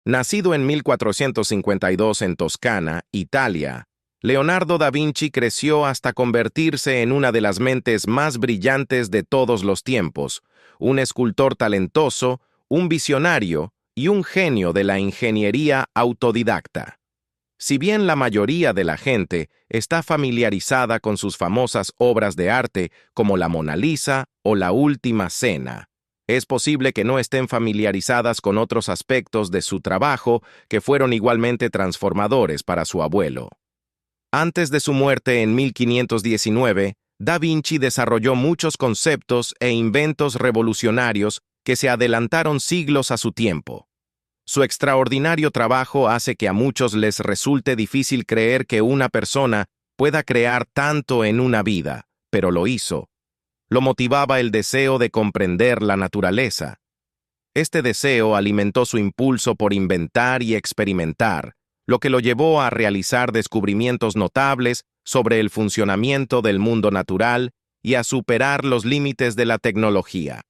Nacido en 1452 en Toscana, Italia, Leonardo da Vinci creció hasta convertirse en una de las mentes más brillantes de todos los tiempos, un escultor talentoso, un visionario y un genio de la ingeniería autodidacta. Si bien la mayoría de la gente está familiarizada con sus famosas obras de arte como la Mona Lisa o la Última Cena, es posible que no estén familiarizadas con otros aspectos de su trabajo que fueron igualmente transformadores para su abuelo. Antes de su muerte en 1519, Da Vinci desarrolló muchos conceptos e inventos revolucionarios que se adelantaron siglos a su tiempo. Su extraordinario trabajo hace que a muchos les resulte difícil creer que una persona pueda crear tanto en una vida, pero lo hizo. Lo motivaba el deseo de comprender la naturaleza. Este deseo alimentó su impulso por inventar y experimentar, lo que lo llevó a realizar descubrimientos notables sobre el funcionamiento del mundo natural y a superar los límites de la tecnología.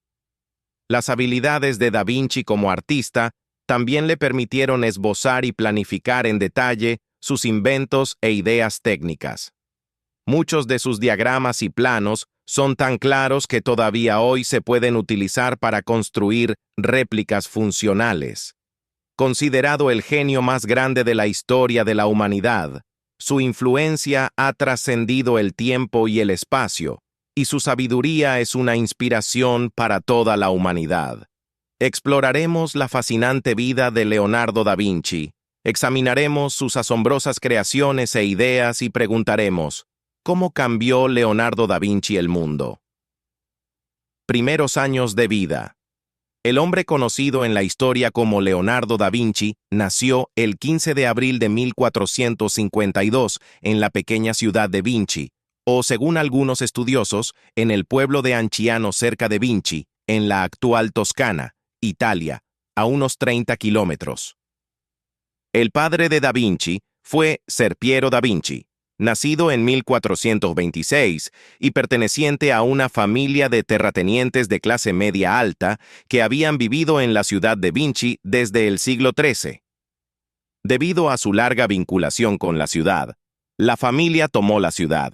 Las habilidades de Da Vinci como artista también le permitieron esbozar y planificar en detalle sus inventos e ideas técnicas. Muchos de sus diagramas y planos son tan claros que todavía hoy se pueden utilizar para construir réplicas funcionales. Considerado el genio más grande de la historia de la humanidad, su influencia ha trascendido el tiempo y el espacio, y su sabiduría es una inspiración para toda la humanidad. Exploraremos la fascinante vida de Leonardo da Vinci, examinaremos sus asombrosas creaciones e ideas y preguntaremos, ¿cómo cambió Leonardo da Vinci el mundo? Primeros años de vida. El hombre conocido en la historia como Leonardo da Vinci nació el 15 de abril de 1452 en la pequeña ciudad de Vinci, o según algunos estudiosos, en el pueblo de Anciano cerca de Vinci, en la actual Toscana, Italia, a unos 30 kilómetros. El padre de da Vinci fue Ser Piero da Vinci, nacido en 1426 y perteneciente a una familia de terratenientes de clase media alta que habían vivido en la ciudad de Vinci desde el siglo XIII. Debido a su larga vinculación con la ciudad, la familia tomó la ciudad.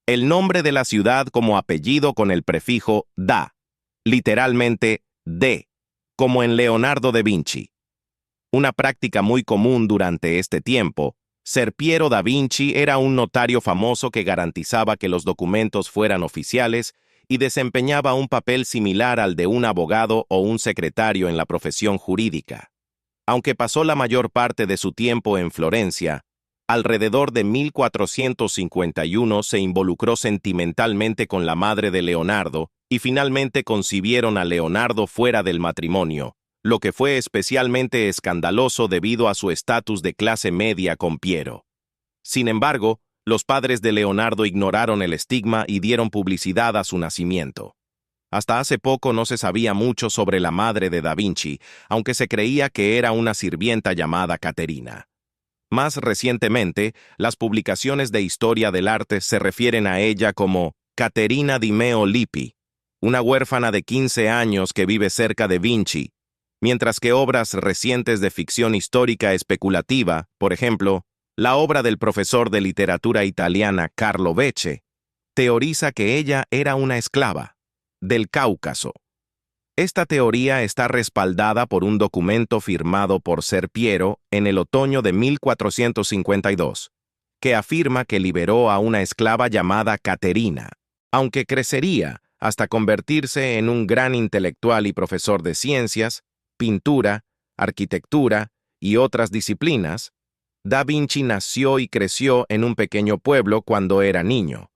El nombre de la ciudad como apellido con el prefijo da, literalmente de, como en Leonardo da Vinci. Una práctica muy común durante este tiempo, Ser Piero da Vinci era un notario famoso que garantizaba que los documentos fueran oficiales y desempeñaba un papel similar al de un abogado o un secretario en la profesión jurídica. Aunque pasó la mayor parte de su tiempo en Florencia, alrededor de 1451 se involucró sentimentalmente con la madre de Leonardo y finalmente concibieron a Leonardo fuera del matrimonio, lo que fue especialmente escandaloso debido a su estatus de clase media con Piero. Sin embargo, los padres de Leonardo ignoraron el estigma y dieron publicidad a su nacimiento. Hasta hace poco no se sabía mucho sobre la madre de da Vinci, aunque se creía que era una sirvienta llamada Caterina. Más recientemente, las publicaciones de historia del arte se refieren a ella como Caterina di Meo Lippi, una huérfana de 15 años que vive cerca de Vinci, mientras que obras recientes de ficción histórica especulativa, por ejemplo, la obra del profesor de literatura italiana Carlo Becce, teoriza que ella era una esclava del Cáucaso. Esta teoría está respaldada por un documento firmado por Ser Piero en el otoño de 1452, que afirma que liberó a una esclava llamada Caterina, aunque crecería hasta convertirse en un gran intelectual y profesor de ciencias, pintura, arquitectura y otras disciplinas. Da Vinci nació y creció en un pequeño pueblo cuando era niño,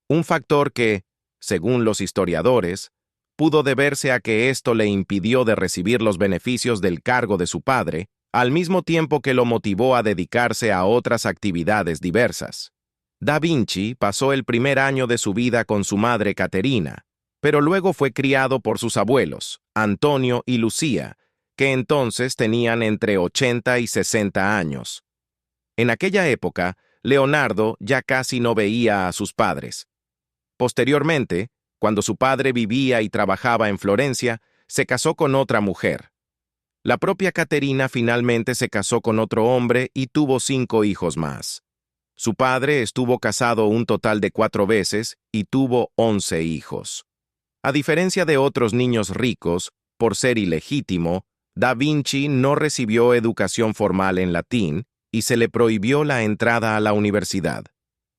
un factor que, según los historiadores, pudo deberse a que esto le impidió de recibir los beneficios del cargo de su padre, al mismo tiempo que lo motivó a dedicarse a otras actividades diversas. Da Vinci pasó el primer año de su vida con su madre Caterina, pero luego fue criado por sus abuelos, Antonio y Lucía, que entonces tenían entre 80 y 60 años. En aquella época, Leonardo ya casi no veía a sus padres. Posteriormente, cuando su padre vivía y trabajaba en Florencia, se casó con otra mujer. La propia Caterina finalmente se casó con otro hombre y tuvo 5 hijos más. Su padre estuvo casado un total de 4 veces y tuvo 11 hijos. A diferencia de otros niños ricos, por ser ilegítimo, Da Vinci no recibió educación formal en latín y se le prohibió la entrada a la universidad.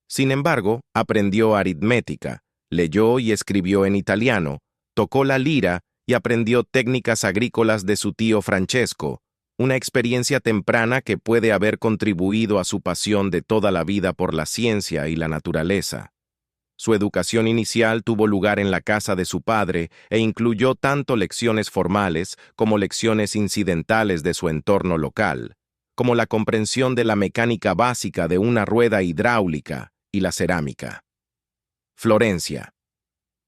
Sin embargo, aprendió aritmética, leyó y escribió en italiano, tocó la lira y aprendió técnicas agrícolas de su tío Francesco, una experiencia temprana que puede haber contribuido a su pasión de toda la vida por la ciencia y la naturaleza. Su educación inicial tuvo lugar en la casa de su padre e incluyó tanto lecciones formales como lecciones incidentales de su entorno local, como la comprensión de la mecánica básica de una rueda hidráulica y la cerámica. Florencia.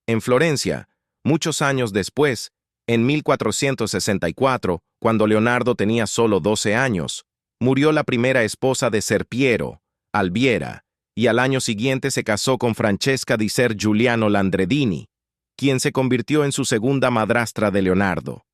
En Florencia, muchos años después, en 1464, cuando Leonardo tenía solo 12 años, murió la primera esposa de Ser Piero, Albiera, y al año siguiente se casó con Francesca di Ser Giuliano Landredini, quien se convirtió en su segunda madrastra de Leonardo.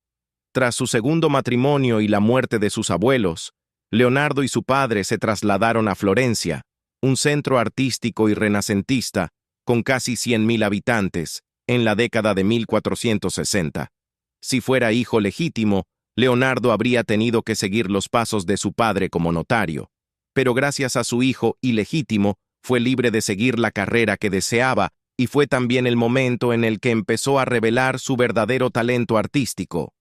Tras su segundo matrimonio y la muerte de sus abuelos, Leonardo y su padre se trasladaron a Florencia, un centro artístico y renacentista con casi 100.000 habitantes, en la década de 1460. Si fuera hijo legítimo, Leonardo habría tenido que seguir los pasos de su padre como notario, pero gracias a su hijo ilegítimo, fue libre de seguir la carrera que deseaba y fue también el momento en el que empezó a revelar su verdadero talento artístico.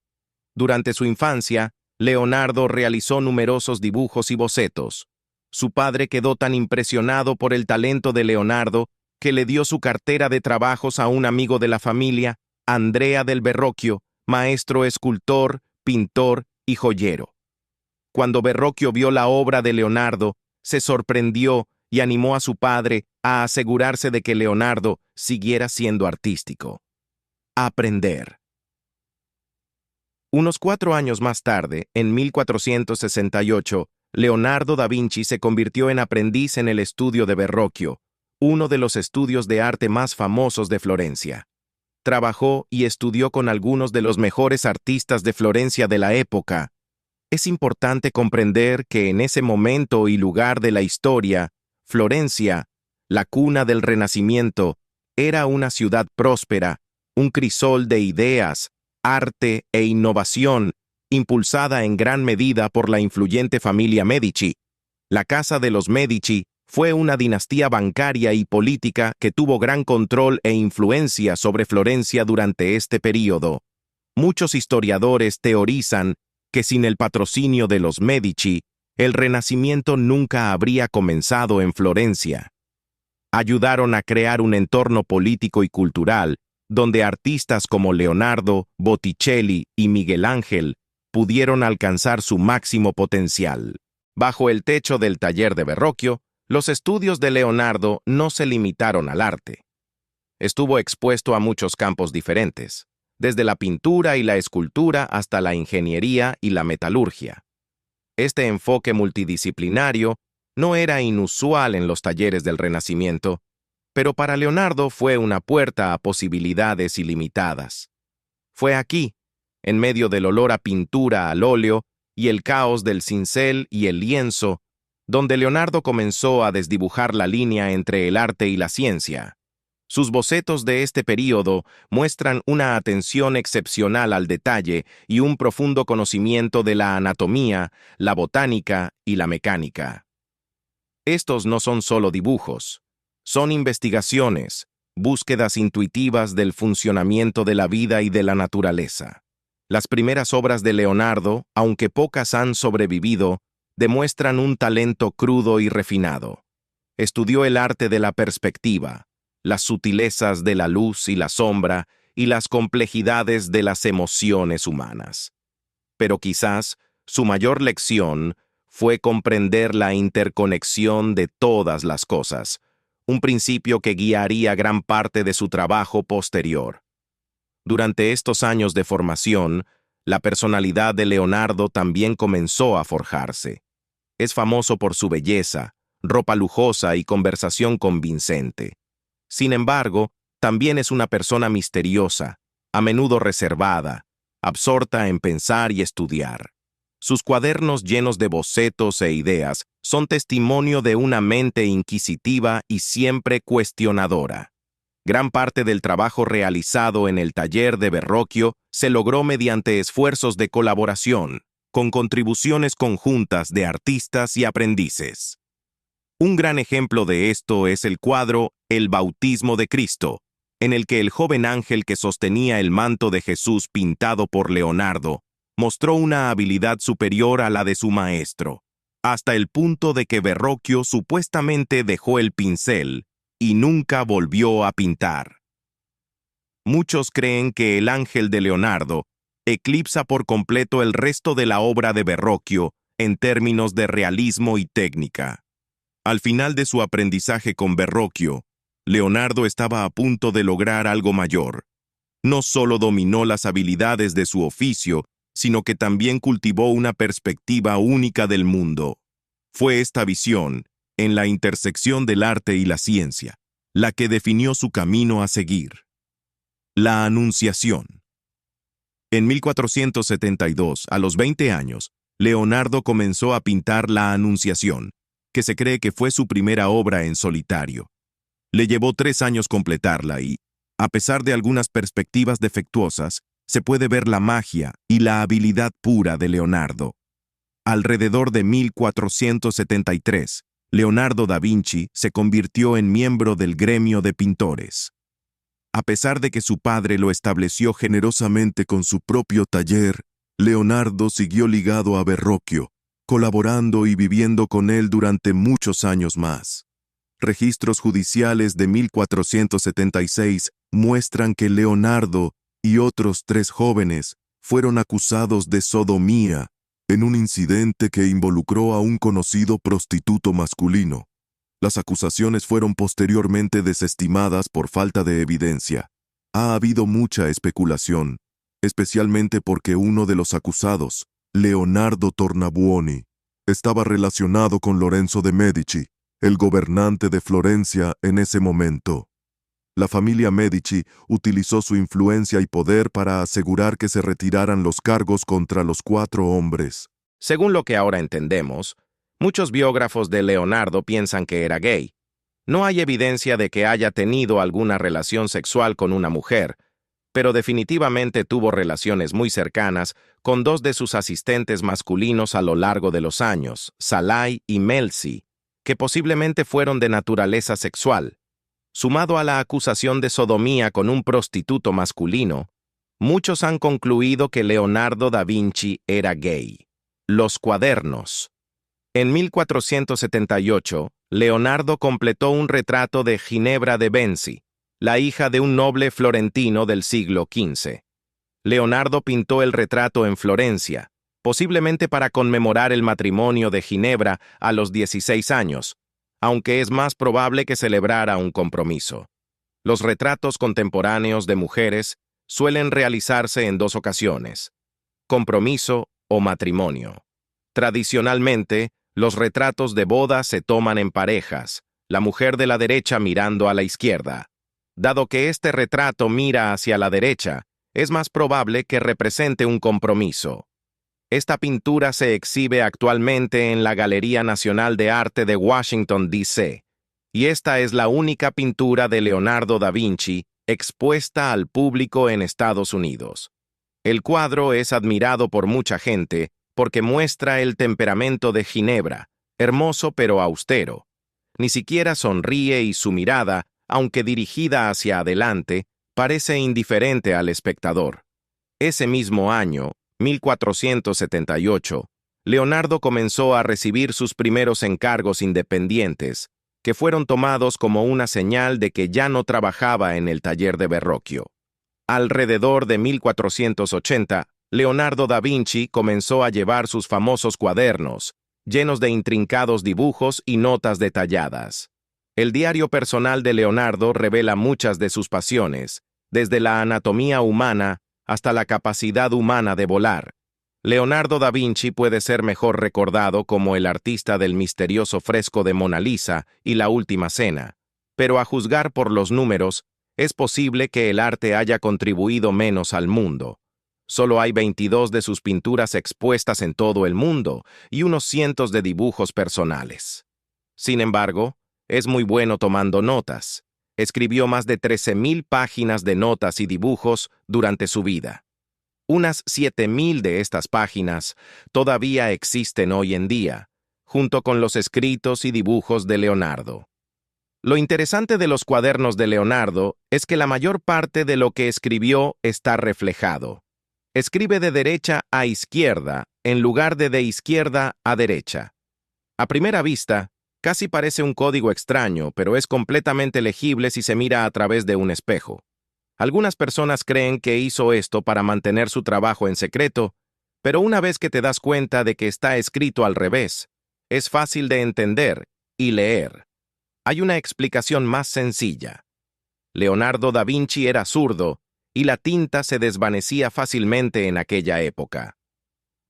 Durante su infancia, Leonardo realizó numerosos dibujos y bocetos. Su padre quedó tan impresionado por el talento de Leonardo que le dio su cartera de trabajos a un amigo de la familia, Andrea del Verrocchio, maestro escultor, pintor y joyero. Cuando Verrocchio vio la obra de Leonardo, se sorprendió y animó a su padre a asegurarse de que Leonardo siguiera siendo artístico. Aprender. Unos 4 años más tarde, en 1468, Leonardo da Vinci se convirtió en aprendiz en el estudio de Verrocchio, uno de los estudios de arte más famosos de Florencia. Trabajó y estudió con algunos de los mejores artistas de Florencia de la época. Es importante comprender que en ese momento y lugar de la historia, Florencia, la cuna del Renacimiento, era una ciudad próspera, un crisol de ideas, arte e innovación, impulsada en gran medida por la influyente familia Medici. La Casa de los Medici fue una dinastía bancaria y política que tuvo gran control e influencia sobre Florencia durante este período. Muchos historiadores teorizan que sin el patrocinio de los Medici, el Renacimiento nunca habría comenzado en Florencia. Ayudaron a crear un entorno político y cultural donde artistas como Leonardo, Botticelli y Miguel Ángel pudieron alcanzar su máximo potencial. Bajo el techo del taller de Verrocchio, los estudios de Leonardo no se limitaron al arte. Estuvo expuesto a muchos campos diferentes, desde la pintura y la escultura hasta la ingeniería y la metalurgia. Este enfoque multidisciplinario no era inusual en los talleres del Renacimiento, pero para Leonardo fue una puerta a posibilidades ilimitadas. Fue aquí, en medio del olor a pintura al óleo y el caos del cincel y el lienzo, donde Leonardo comenzó a desdibujar la línea entre el arte y la ciencia. Sus bocetos de este período muestran una atención excepcional al detalle y un profundo conocimiento de la anatomía, la botánica y la mecánica. Estos no son solo dibujos, son investigaciones, búsquedas intuitivas del funcionamiento de la vida y de la naturaleza. Las primeras obras de Leonardo, aunque pocas han sobrevivido, demuestran un talento crudo y refinado. Estudió el arte de la perspectiva, las sutilezas de la luz y la sombra y las complejidades de las emociones humanas. Pero quizás su mayor lección fue comprender la interconexión de todas las cosas, un principio que guiaría gran parte de su trabajo posterior. Durante estos años de formación, la personalidad de Leonardo también comenzó a forjarse. Es famoso por su belleza, ropa lujosa y conversación convincente. Sin embargo, también es una persona misteriosa, a menudo reservada, absorta en pensar y estudiar. Sus cuadernos llenos de bocetos e ideas son testimonio de una mente inquisitiva y siempre cuestionadora. Gran parte del trabajo realizado en el taller de Verrocchio se logró mediante esfuerzos de colaboración, con contribuciones conjuntas de artistas y aprendices. Un gran ejemplo de esto es el cuadro El bautismo de Cristo, en el que el joven ángel que sostenía el manto de Jesús pintado por Leonardo mostró una habilidad superior a la de su maestro, hasta el punto de que Verrocchio supuestamente dejó el pincel y nunca volvió a pintar. Muchos creen que el ángel de Leonardo eclipsa por completo el resto de la obra de Verrocchio en términos de realismo y técnica. Al final de su aprendizaje con Verrocchio, Leonardo estaba a punto de lograr algo mayor. No solo dominó las habilidades de su oficio, sino que también cultivó una perspectiva única del mundo. Fue esta visión, en la intersección del arte y la ciencia, la que definió su camino a seguir. La Anunciación. En 1472, a los 20 años, Leonardo comenzó a pintar La Anunciación, que se cree que fue su primera obra en solitario. Le llevó 3 años completarla y, a pesar de algunas perspectivas defectuosas, se puede ver la magia y la habilidad pura de Leonardo. Alrededor de 1473, Leonardo da Vinci se convirtió en miembro del gremio de pintores. A pesar de que su padre lo estableció generosamente con su propio taller, Leonardo siguió ligado a Verrocchio, colaborando y viviendo con él durante muchos años más. Registros judiciales de 1476 muestran que Leonardo y otros 3 jóvenes fueron acusados de sodomía en un incidente que involucró a un conocido prostituto masculino. Las acusaciones fueron posteriormente desestimadas por falta de evidencia. Ha habido mucha especulación, especialmente porque uno de los acusados, Leonardo Tornabuoni, estaba relacionado con Lorenzo de Medici, el gobernante de Florencia en ese momento. La familia Medici utilizó su influencia y poder para asegurar que se retiraran los cargos contra los 4 hombres. Según lo que ahora entendemos, muchos biógrafos de Leonardo piensan que era gay. No hay evidencia de que haya tenido alguna relación sexual con una mujer, pero definitivamente tuvo relaciones muy cercanas con 2 de sus asistentes masculinos a lo largo de los años, Salai y Melzi, que posiblemente fueron de naturaleza sexual. Sumado a la acusación de sodomía con un prostituto masculino, muchos han concluido que Leonardo da Vinci era gay. Los cuadernos. En 1478, Leonardo completó un retrato de Ginebra de Benci, la hija de un noble florentino del siglo XV. Leonardo pintó el retrato en Florencia, posiblemente para conmemorar el matrimonio de Ginebra a los 16 años, aunque es más probable que celebrara un compromiso. Los retratos contemporáneos de mujeres suelen realizarse en 2 ocasiones: compromiso o matrimonio. Tradicionalmente, los retratos de boda se toman en parejas, la mujer de la derecha mirando a la izquierda. Dado que este retrato mira hacia la derecha, es más probable que represente un compromiso. Esta pintura se exhibe actualmente en la Galería Nacional de Arte de Washington, D.C., y esta es la única pintura de Leonardo da Vinci expuesta al público en Estados Unidos. El cuadro es admirado por mucha gente porque muestra el temperamento de Ginebra, hermoso pero austero. Ni siquiera sonríe y su mirada, aunque dirigida hacia adelante, parece indiferente al espectador. Ese mismo año, 1478, Leonardo comenzó a recibir sus primeros encargos independientes, que fueron tomados como una señal de que ya no trabajaba en el taller de Verrocchio. Alrededor de 1480, Leonardo da Vinci comenzó a llevar sus famosos cuadernos, llenos de intrincados dibujos y notas detalladas. El diario personal de Leonardo revela muchas de sus pasiones, desde la anatomía humana hasta la capacidad humana de volar. Leonardo da Vinci puede ser mejor recordado como el artista del misterioso fresco de Mona Lisa y La Última Cena, pero a juzgar por los números, es posible que el arte haya contribuido menos al mundo. Solo hay 22 de sus pinturas expuestas en todo el mundo y unos cientos de dibujos personales. Sin embargo, es muy bueno tomando notas. Escribió más de 13.000 páginas de notas y dibujos durante su vida. Unas 7.000 de estas páginas todavía existen hoy en día, junto con los escritos y dibujos de Leonardo. Lo interesante de los cuadernos de Leonardo es que la mayor parte de lo que escribió está reflejado. Escribe de derecha a izquierda en lugar de izquierda a derecha. A primera vista, casi parece un código extraño, pero es completamente legible si se mira a través de un espejo. Algunas personas creen que hizo esto para mantener su trabajo en secreto, pero una vez que te das cuenta de que está escrito al revés, es fácil de entender y leer. Hay una explicación más sencilla. Leonardo da Vinci era zurdo y la tinta se desvanecía fácilmente en aquella época.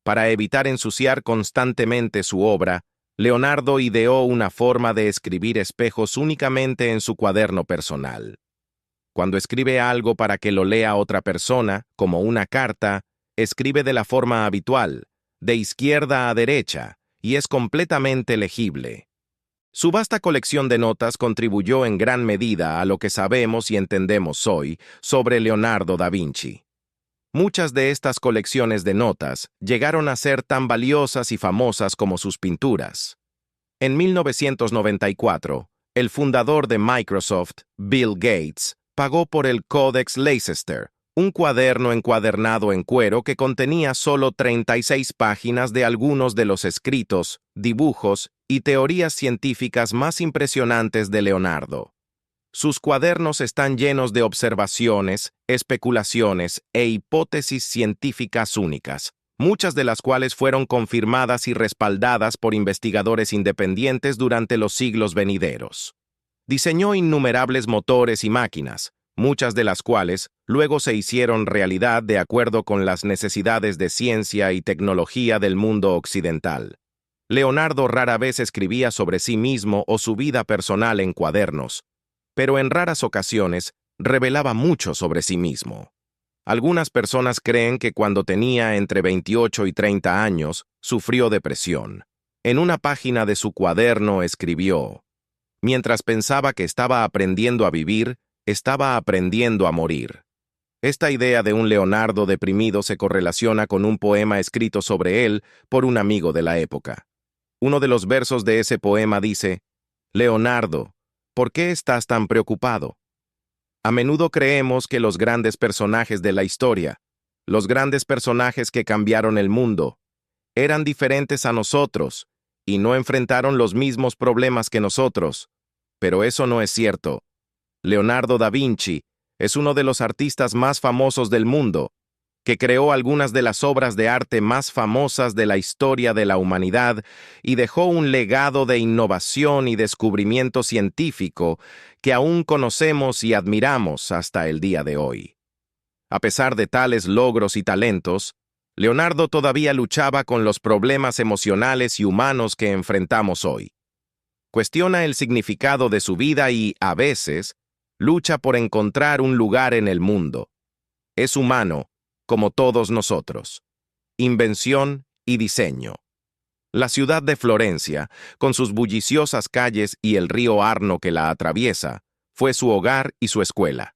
Para evitar ensuciar constantemente su obra, Leonardo ideó una forma de escribir espejos únicamente en su cuaderno personal. Cuando escribe algo para que lo lea otra persona, como una carta, escribe de la forma habitual, de izquierda a derecha, y es completamente legible. Su vasta colección de notas contribuyó en gran medida a lo que sabemos y entendemos hoy sobre Leonardo da Vinci. Muchas de estas colecciones de notas llegaron a ser tan valiosas y famosas como sus pinturas. En 1994, el fundador de Microsoft, Bill Gates, pagó por el Codex Leicester, un cuaderno encuadernado en cuero que contenía solo 36 páginas de algunos de los escritos, dibujos y teorías científicas más impresionantes de Leonardo. Sus cuadernos están llenos de observaciones, especulaciones e hipótesis científicas únicas, muchas de las cuales fueron confirmadas y respaldadas por investigadores independientes durante los siglos venideros. Diseñó innumerables motores y máquinas, muchas de las cuales luego se hicieron realidad de acuerdo con las necesidades de ciencia y tecnología del mundo occidental. Leonardo rara vez escribía sobre sí mismo o su vida personal en cuadernos, pero en raras ocasiones revelaba mucho sobre sí mismo. Algunas personas creen que cuando tenía entre 28 y 30 años, sufrió depresión. En una página de su cuaderno escribió: "Mientras pensaba que estaba aprendiendo a vivir, estaba aprendiendo a morir". Esta idea de un Leonardo deprimido se correlaciona con un poema escrito sobre él por un amigo de la época. Uno de los versos de ese poema dice: "Leonardo, ¿por qué estás tan preocupado?". A menudo creemos que los grandes personajes de la historia, los grandes personajes que cambiaron el mundo, eran diferentes a nosotros y no enfrentaron los mismos problemas que nosotros. Pero eso no es cierto. Leonardo da Vinci es uno de los artistas más famosos del mundo, que creó algunas de las obras de arte más famosas de la historia de la humanidad y dejó un legado de innovación y descubrimiento científico que aún conocemos y admiramos hasta el día de hoy. A pesar de tales logros y talentos, Leonardo todavía luchaba con los problemas emocionales y humanos que enfrentamos hoy. Cuestiona el significado de su vida y, a veces, lucha por encontrar un lugar en el mundo. Es humano, como todos nosotros. Invención y diseño. La ciudad de Florencia, con sus bulliciosas calles y el río Arno que la atraviesa, fue su hogar y su escuela.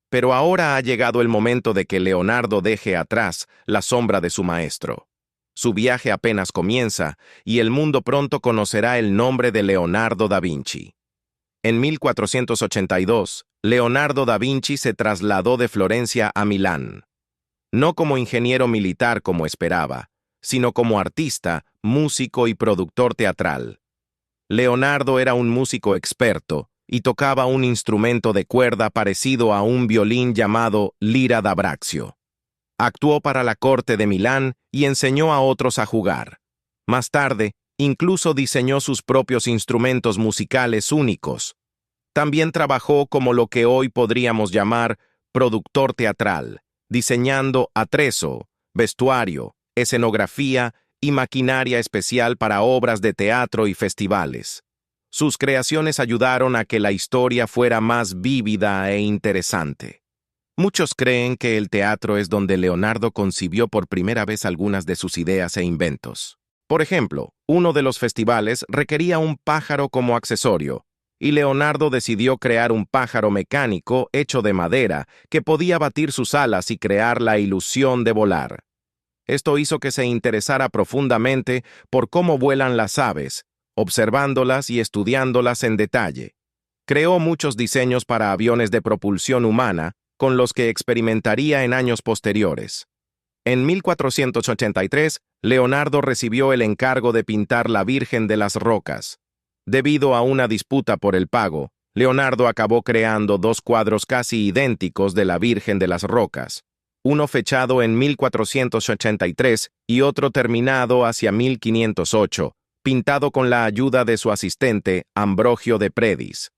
Pero ahora ha llegado el momento de que Leonardo deje atrás la sombra de su maestro. Su viaje apenas comienza y el mundo pronto conocerá el nombre de Leonardo da Vinci. En 1482, Leonardo da Vinci se trasladó de Florencia a Milán. No como ingeniero militar como esperaba, sino como artista, músico y productor teatral. Leonardo era un músico experto y tocaba un instrumento de cuerda parecido a un violín llamado lira da braccio. Actuó para la corte de Milán y enseñó a otros a jugar. Más tarde, incluso diseñó sus propios instrumentos musicales únicos. También trabajó como lo que hoy podríamos llamar productor teatral, diseñando atrezo, vestuario, escenografía y maquinaria especial para obras de teatro y festivales. Sus creaciones ayudaron a que la historia fuera más vívida e interesante. Muchos creen que el teatro es donde Leonardo concibió por primera vez algunas de sus ideas e inventos. Por ejemplo, uno de los festivales requería un pájaro como accesorio, y Leonardo decidió crear un pájaro mecánico hecho de madera que podía batir sus alas y crear la ilusión de volar. Esto hizo que se interesara profundamente por cómo vuelan las aves, observándolas y estudiándolas en detalle. Creó muchos diseños para aviones de propulsión humana, con los que experimentaría en años posteriores. En 1483, Leonardo recibió el encargo de pintar la Virgen de las Rocas. Debido a una disputa por el pago, Leonardo acabó creando dos cuadros casi idénticos de la Virgen de las Rocas, uno fechado en 1483 y otro terminado hacia 1508, pintado con la ayuda de su asistente, Ambrogio de Predis.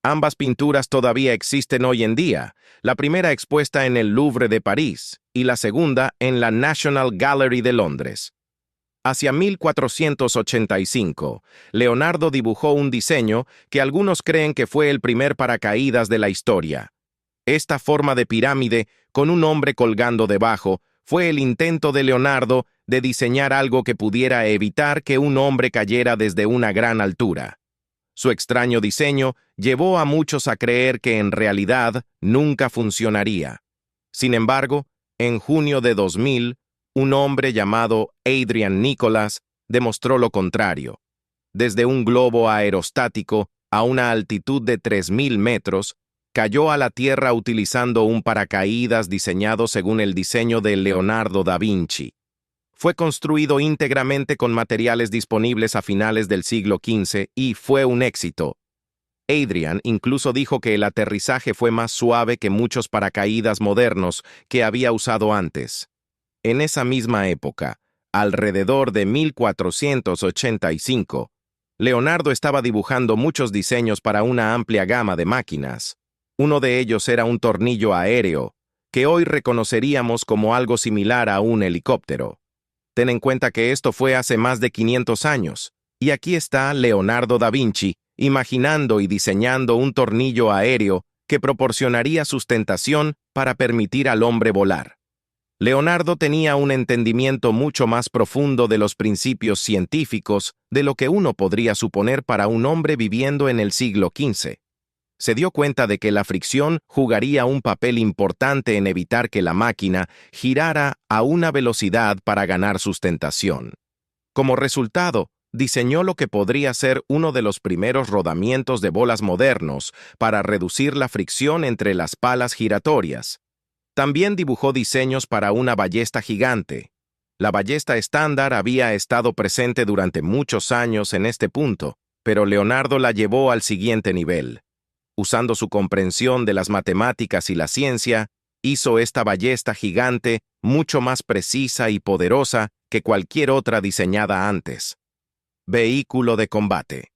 Ambas pinturas todavía existen hoy en día, la primera expuesta en el Louvre de París y la segunda en la National Gallery de Londres. Hacia 1485, Leonardo dibujó un diseño que algunos creen que fue el primer paracaídas de la historia. Esta forma de pirámide, con un hombre colgando debajo, fue el intento de Leonardo de diseñar algo que pudiera evitar que un hombre cayera desde una gran altura. Su extraño diseño llevó a muchos a creer que en realidad nunca funcionaría. Sin embargo, en junio de 2000, un hombre llamado Adrian Nicholas demostró lo contrario. Desde un globo aerostático a una altitud de 3.000 metros, cayó a la Tierra utilizando un paracaídas diseñado según el diseño de Leonardo da Vinci. Fue construido íntegramente con materiales disponibles a finales del siglo XV y fue un éxito. Adrian incluso dijo que el aterrizaje fue más suave que muchos paracaídas modernos que había usado antes. En esa misma época, alrededor de 1485, Leonardo estaba dibujando muchos diseños para una amplia gama de máquinas. Uno de ellos era un tornillo aéreo, que hoy reconoceríamos como algo similar a un helicóptero. Ten en cuenta que esto fue hace más de 500 años, y aquí está Leonardo da Vinci imaginando y diseñando un tornillo aéreo que proporcionaría sustentación para permitir al hombre volar. Leonardo tenía un entendimiento mucho más profundo de los principios científicos de lo que uno podría suponer para un hombre viviendo en el siglo XV. Se dio cuenta de que la fricción jugaría un papel importante en evitar que la máquina girara a una velocidad para ganar sustentación. Como resultado, diseñó lo que podría ser uno de los primeros rodamientos de bolas modernos para reducir la fricción entre las palas giratorias. También dibujó diseños para una ballesta gigante. La ballesta estándar había estado presente durante muchos años en este punto, pero Leonardo la llevó al siguiente nivel. Usando su comprensión de las matemáticas y la ciencia, hizo esta ballesta gigante mucho más precisa y poderosa que cualquier otra diseñada antes. Vehículo de combate.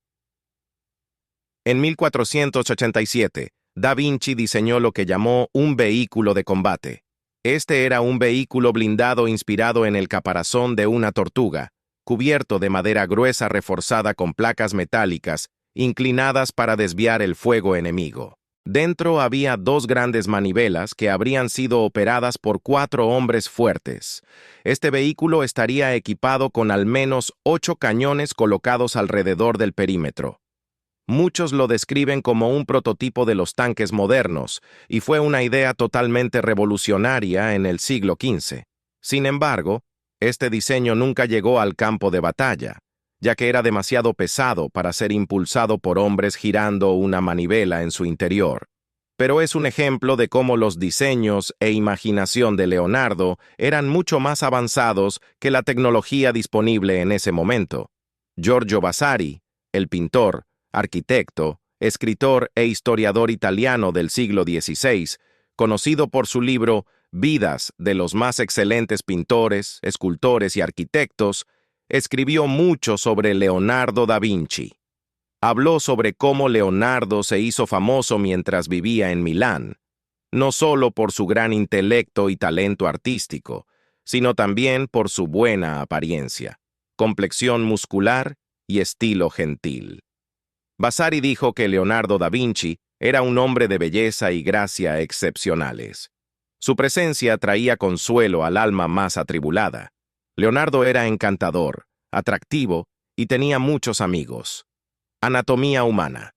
En 1487, Da Vinci diseñó lo que llamó un vehículo de combate. Este era un vehículo blindado inspirado en el caparazón de una tortuga, cubierto de madera gruesa reforzada con placas metálicas, inclinadas para desviar el fuego enemigo. Dentro había dos grandes manivelas que habrían sido operadas por 4 hombres fuertes. Este vehículo estaría equipado con al menos 8 cañones colocados alrededor del perímetro. Muchos lo describen como un prototipo de los tanques modernos, y fue una idea totalmente revolucionaria en el siglo XV. Sin embargo, este diseño nunca llegó al campo de batalla, ya que era demasiado pesado para ser impulsado por hombres girando una manivela en su interior. Pero es un ejemplo de cómo los diseños e imaginación de Leonardo eran mucho más avanzados que la tecnología disponible en ese momento. Giorgio Vasari, el pintor, arquitecto, escritor e historiador italiano del siglo XVI, conocido por su libro Vidas de los más excelentes pintores, escultores y arquitectos, escribió mucho sobre Leonardo da Vinci. Habló sobre cómo Leonardo se hizo famoso mientras vivía en Milán, no solo por su gran intelecto y talento artístico, sino también por su buena apariencia, complexión muscular y estilo gentil. Vasari dijo que Leonardo da Vinci era un hombre de belleza y gracia excepcionales. Su presencia traía consuelo al alma más atribulada. Leonardo era encantador, atractivo y tenía muchos amigos. Anatomía humana.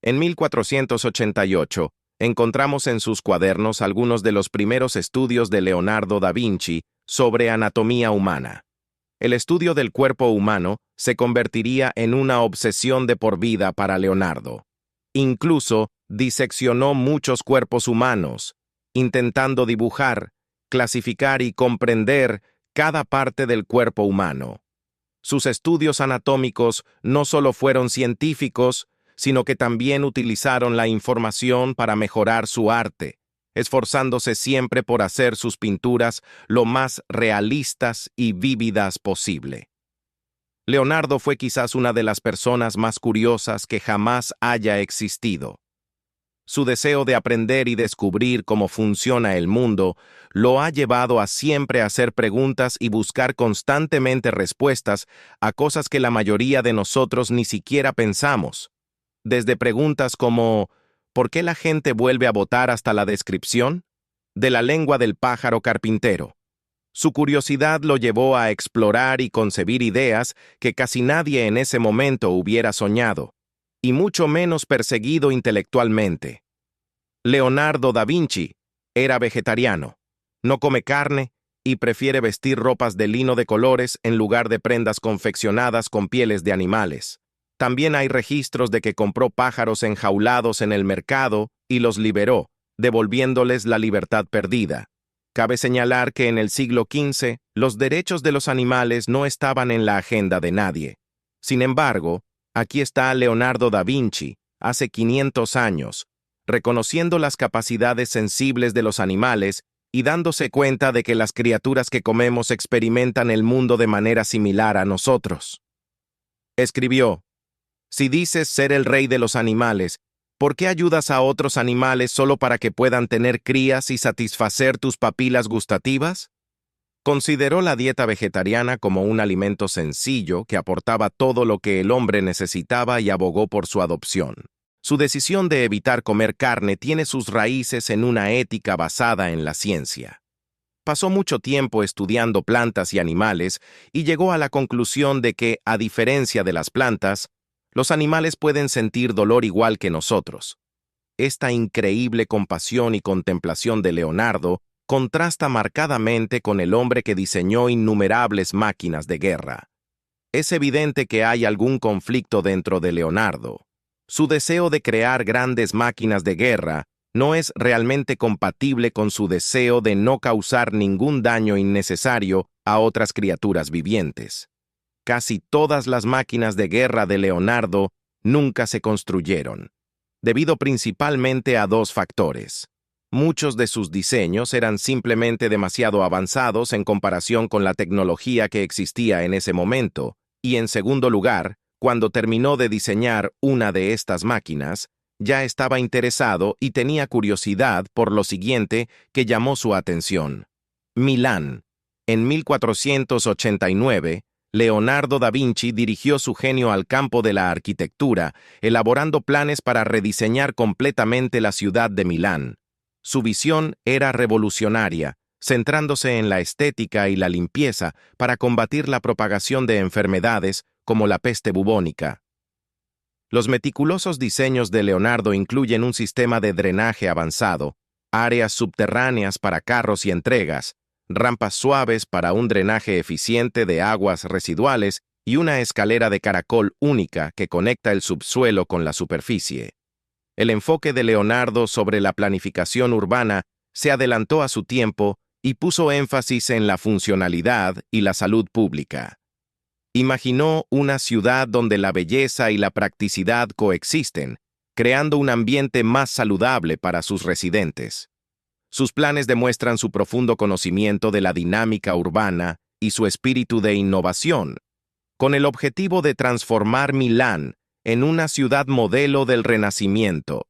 En 1488, encontramos en sus cuadernos algunos de los primeros estudios de Leonardo da Vinci sobre anatomía humana. El estudio del cuerpo humano se convertiría en una obsesión de por vida para Leonardo. Incluso diseccionó muchos cuerpos humanos, intentando dibujar, clasificar y comprender cada parte del cuerpo humano. Sus estudios anatómicos no solo fueron científicos, sino que también utilizaron la información para mejorar su arte, esforzándose siempre por hacer sus pinturas lo más realistas y vívidas posible. Leonardo fue quizás una de las personas más curiosas que jamás haya existido. Su deseo de aprender y descubrir cómo funciona el mundo lo ha llevado a siempre hacer preguntas y buscar constantemente respuestas a cosas que la mayoría de nosotros ni siquiera pensamos. Desde preguntas como ¿por qué la gente vuelve a votar hasta la descripción? De la lengua del pájaro carpintero. Su curiosidad lo llevó a explorar y concebir ideas que casi nadie en ese momento hubiera soñado, y mucho menos perseguido intelectualmente. Leonardo da Vinci era vegetariano, no come carne y prefiere vestir ropas de lino de colores en lugar de prendas confeccionadas con pieles de animales. También hay registros de que compró pájaros enjaulados en el mercado y los liberó, devolviéndoles la libertad perdida. Cabe señalar que en el siglo XV los derechos de los animales no estaban en la agenda de nadie. Sin embargo, aquí está Leonardo da Vinci, hace 500 años, reconociendo las capacidades sensibles de los animales y dándose cuenta de que las criaturas que comemos experimentan el mundo de manera similar a nosotros. Escribió: si dices ser el rey de los animales, ¿por qué ayudas a otros animales solo para que puedan tener crías y satisfacer tus papilas gustativas? Consideró la dieta vegetariana como un alimento sencillo que aportaba todo lo que el hombre necesitaba y abogó por su adopción. Su decisión de evitar comer carne tiene sus raíces en una ética basada en la ciencia. Pasó mucho tiempo estudiando plantas y animales y llegó a la conclusión de que, a diferencia de las plantas, los animales pueden sentir dolor igual que nosotros. Esta increíble compasión y contemplación de Leonardo contrasta marcadamente con el hombre que diseñó innumerables máquinas de guerra. Es evidente que hay algún conflicto dentro de Leonardo. Su deseo de crear grandes máquinas de guerra no es realmente compatible con su deseo de no causar ningún daño innecesario a otras criaturas vivientes. Casi todas las máquinas de guerra de Leonardo nunca se construyeron, debido principalmente a dos factores. Muchos de sus diseños eran simplemente demasiado avanzados en comparación con la tecnología que existía en ese momento, y en segundo lugar, cuando terminó de diseñar una de estas máquinas, ya estaba interesado y tenía curiosidad por lo siguiente que llamó su atención. Milán. En 1489, Leonardo da Vinci dirigió su genio al campo de la arquitectura, elaborando planes para rediseñar completamente la ciudad de Milán. Su visión era revolucionaria, centrándose en la estética y la limpieza para combatir la propagación de enfermedades como la peste bubónica. Los meticulosos diseños de Leonardo incluyen un sistema de drenaje avanzado, áreas subterráneas para carros y entregas, rampas suaves para un drenaje eficiente de aguas residuales y una escalera de caracol única que conecta el subsuelo con la superficie. El enfoque de Leonardo sobre la planificación urbana se adelantó a su tiempo y puso énfasis en la funcionalidad y la salud pública. Imaginó una ciudad donde la belleza y la practicidad coexisten, creando un ambiente más saludable para sus residentes. Sus planes demuestran su profundo conocimiento de la dinámica urbana y su espíritu de innovación, con el objetivo de transformar Milán en una ciudad modelo del Renacimiento.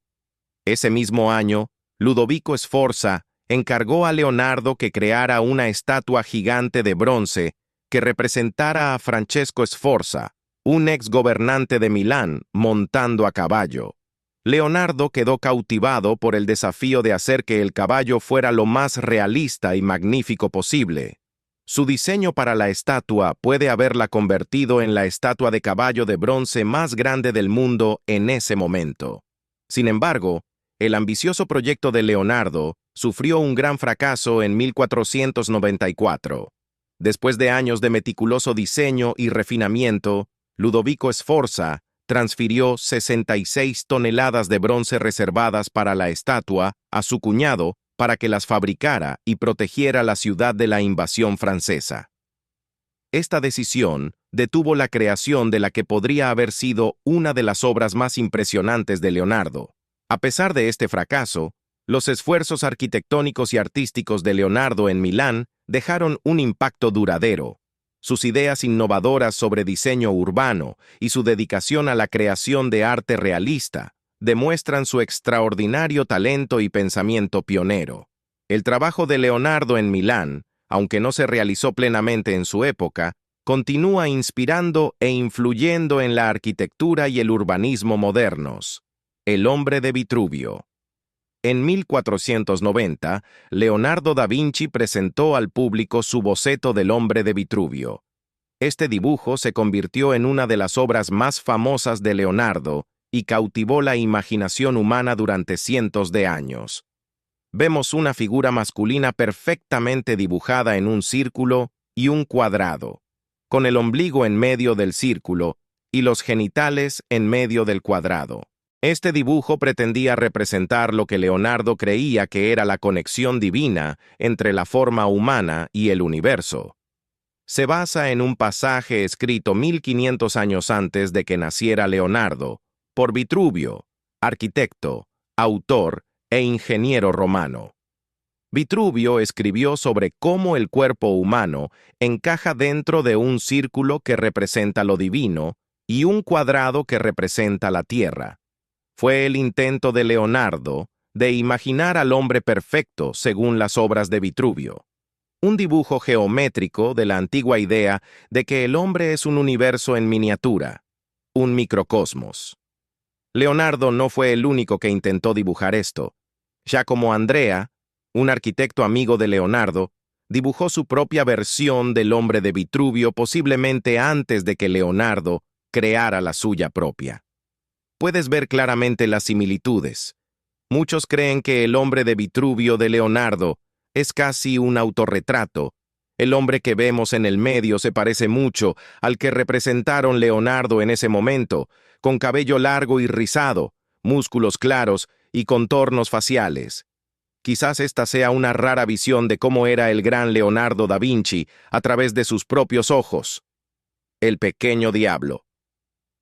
Ese mismo año, Ludovico Sforza encargó a Leonardo que creara una estatua gigante de bronce que representara a Francesco Sforza, un ex gobernante de Milán, montando a caballo. Leonardo quedó cautivado por el desafío de hacer que el caballo fuera lo más realista y magnífico posible. Su diseño para la estatua puede haberla convertido en la estatua de caballo de bronce más grande del mundo en ese momento. Sin embargo, el ambicioso proyecto de Leonardo sufrió un gran fracaso en 1494. Después de años de meticuloso diseño y refinamiento, Ludovico Sforza transfirió 66 toneladas de bronce reservadas para la estatua a su cuñado para que las fabricara y protegiera la ciudad de la invasión francesa. Esta decisión detuvo la creación de la que podría haber sido una de las obras más impresionantes de Leonardo. A pesar de este fracaso, los esfuerzos arquitectónicos y artísticos de Leonardo en Milán dejaron un impacto duradero. Sus ideas innovadoras sobre diseño urbano y su dedicación a la creación de arte realista demuestran su extraordinario talento y pensamiento pionero. El trabajo de Leonardo en Milán, aunque no se realizó plenamente en su época, continúa inspirando e influyendo en la arquitectura y el urbanismo modernos. El hombre de Vitruvio. En 1490, Leonardo da Vinci presentó al público su boceto del hombre de Vitruvio. Este dibujo se convirtió en una de las obras más famosas de Leonardo y cautivó la imaginación humana durante cientos de años. Vemos una figura masculina perfectamente dibujada en un círculo y un cuadrado, con el ombligo en medio del círculo y los genitales en medio del cuadrado. Este dibujo pretendía representar lo que Leonardo creía que era la conexión divina entre la forma humana y el universo. Se basa en un pasaje escrito 1500 años antes de que naciera Leonardo, por Vitruvio, arquitecto, autor e ingeniero romano. Vitruvio escribió sobre cómo el cuerpo humano encaja dentro de un círculo que representa lo divino y un cuadrado que representa la tierra. Fue el intento de Leonardo de imaginar al hombre perfecto según las obras de Vitruvio. Un dibujo geométrico de la antigua idea de que el hombre es un universo en miniatura, un microcosmos. Leonardo no fue el único que intentó dibujar esto. Giacomo Andrea, un arquitecto amigo de Leonardo, dibujó su propia versión del hombre de Vitruvio posiblemente antes de que Leonardo creara la suya propia. Puedes ver claramente las similitudes. Muchos creen que el hombre de Vitruvio de Leonardo es casi un autorretrato. El hombre que vemos en el medio se parece mucho al que representaron Leonardo en ese momento, con cabello largo y rizado, músculos claros y contornos faciales. Quizás esta sea una rara visión de cómo era el gran Leonardo da Vinci a través de sus propios ojos. El pequeño diablo.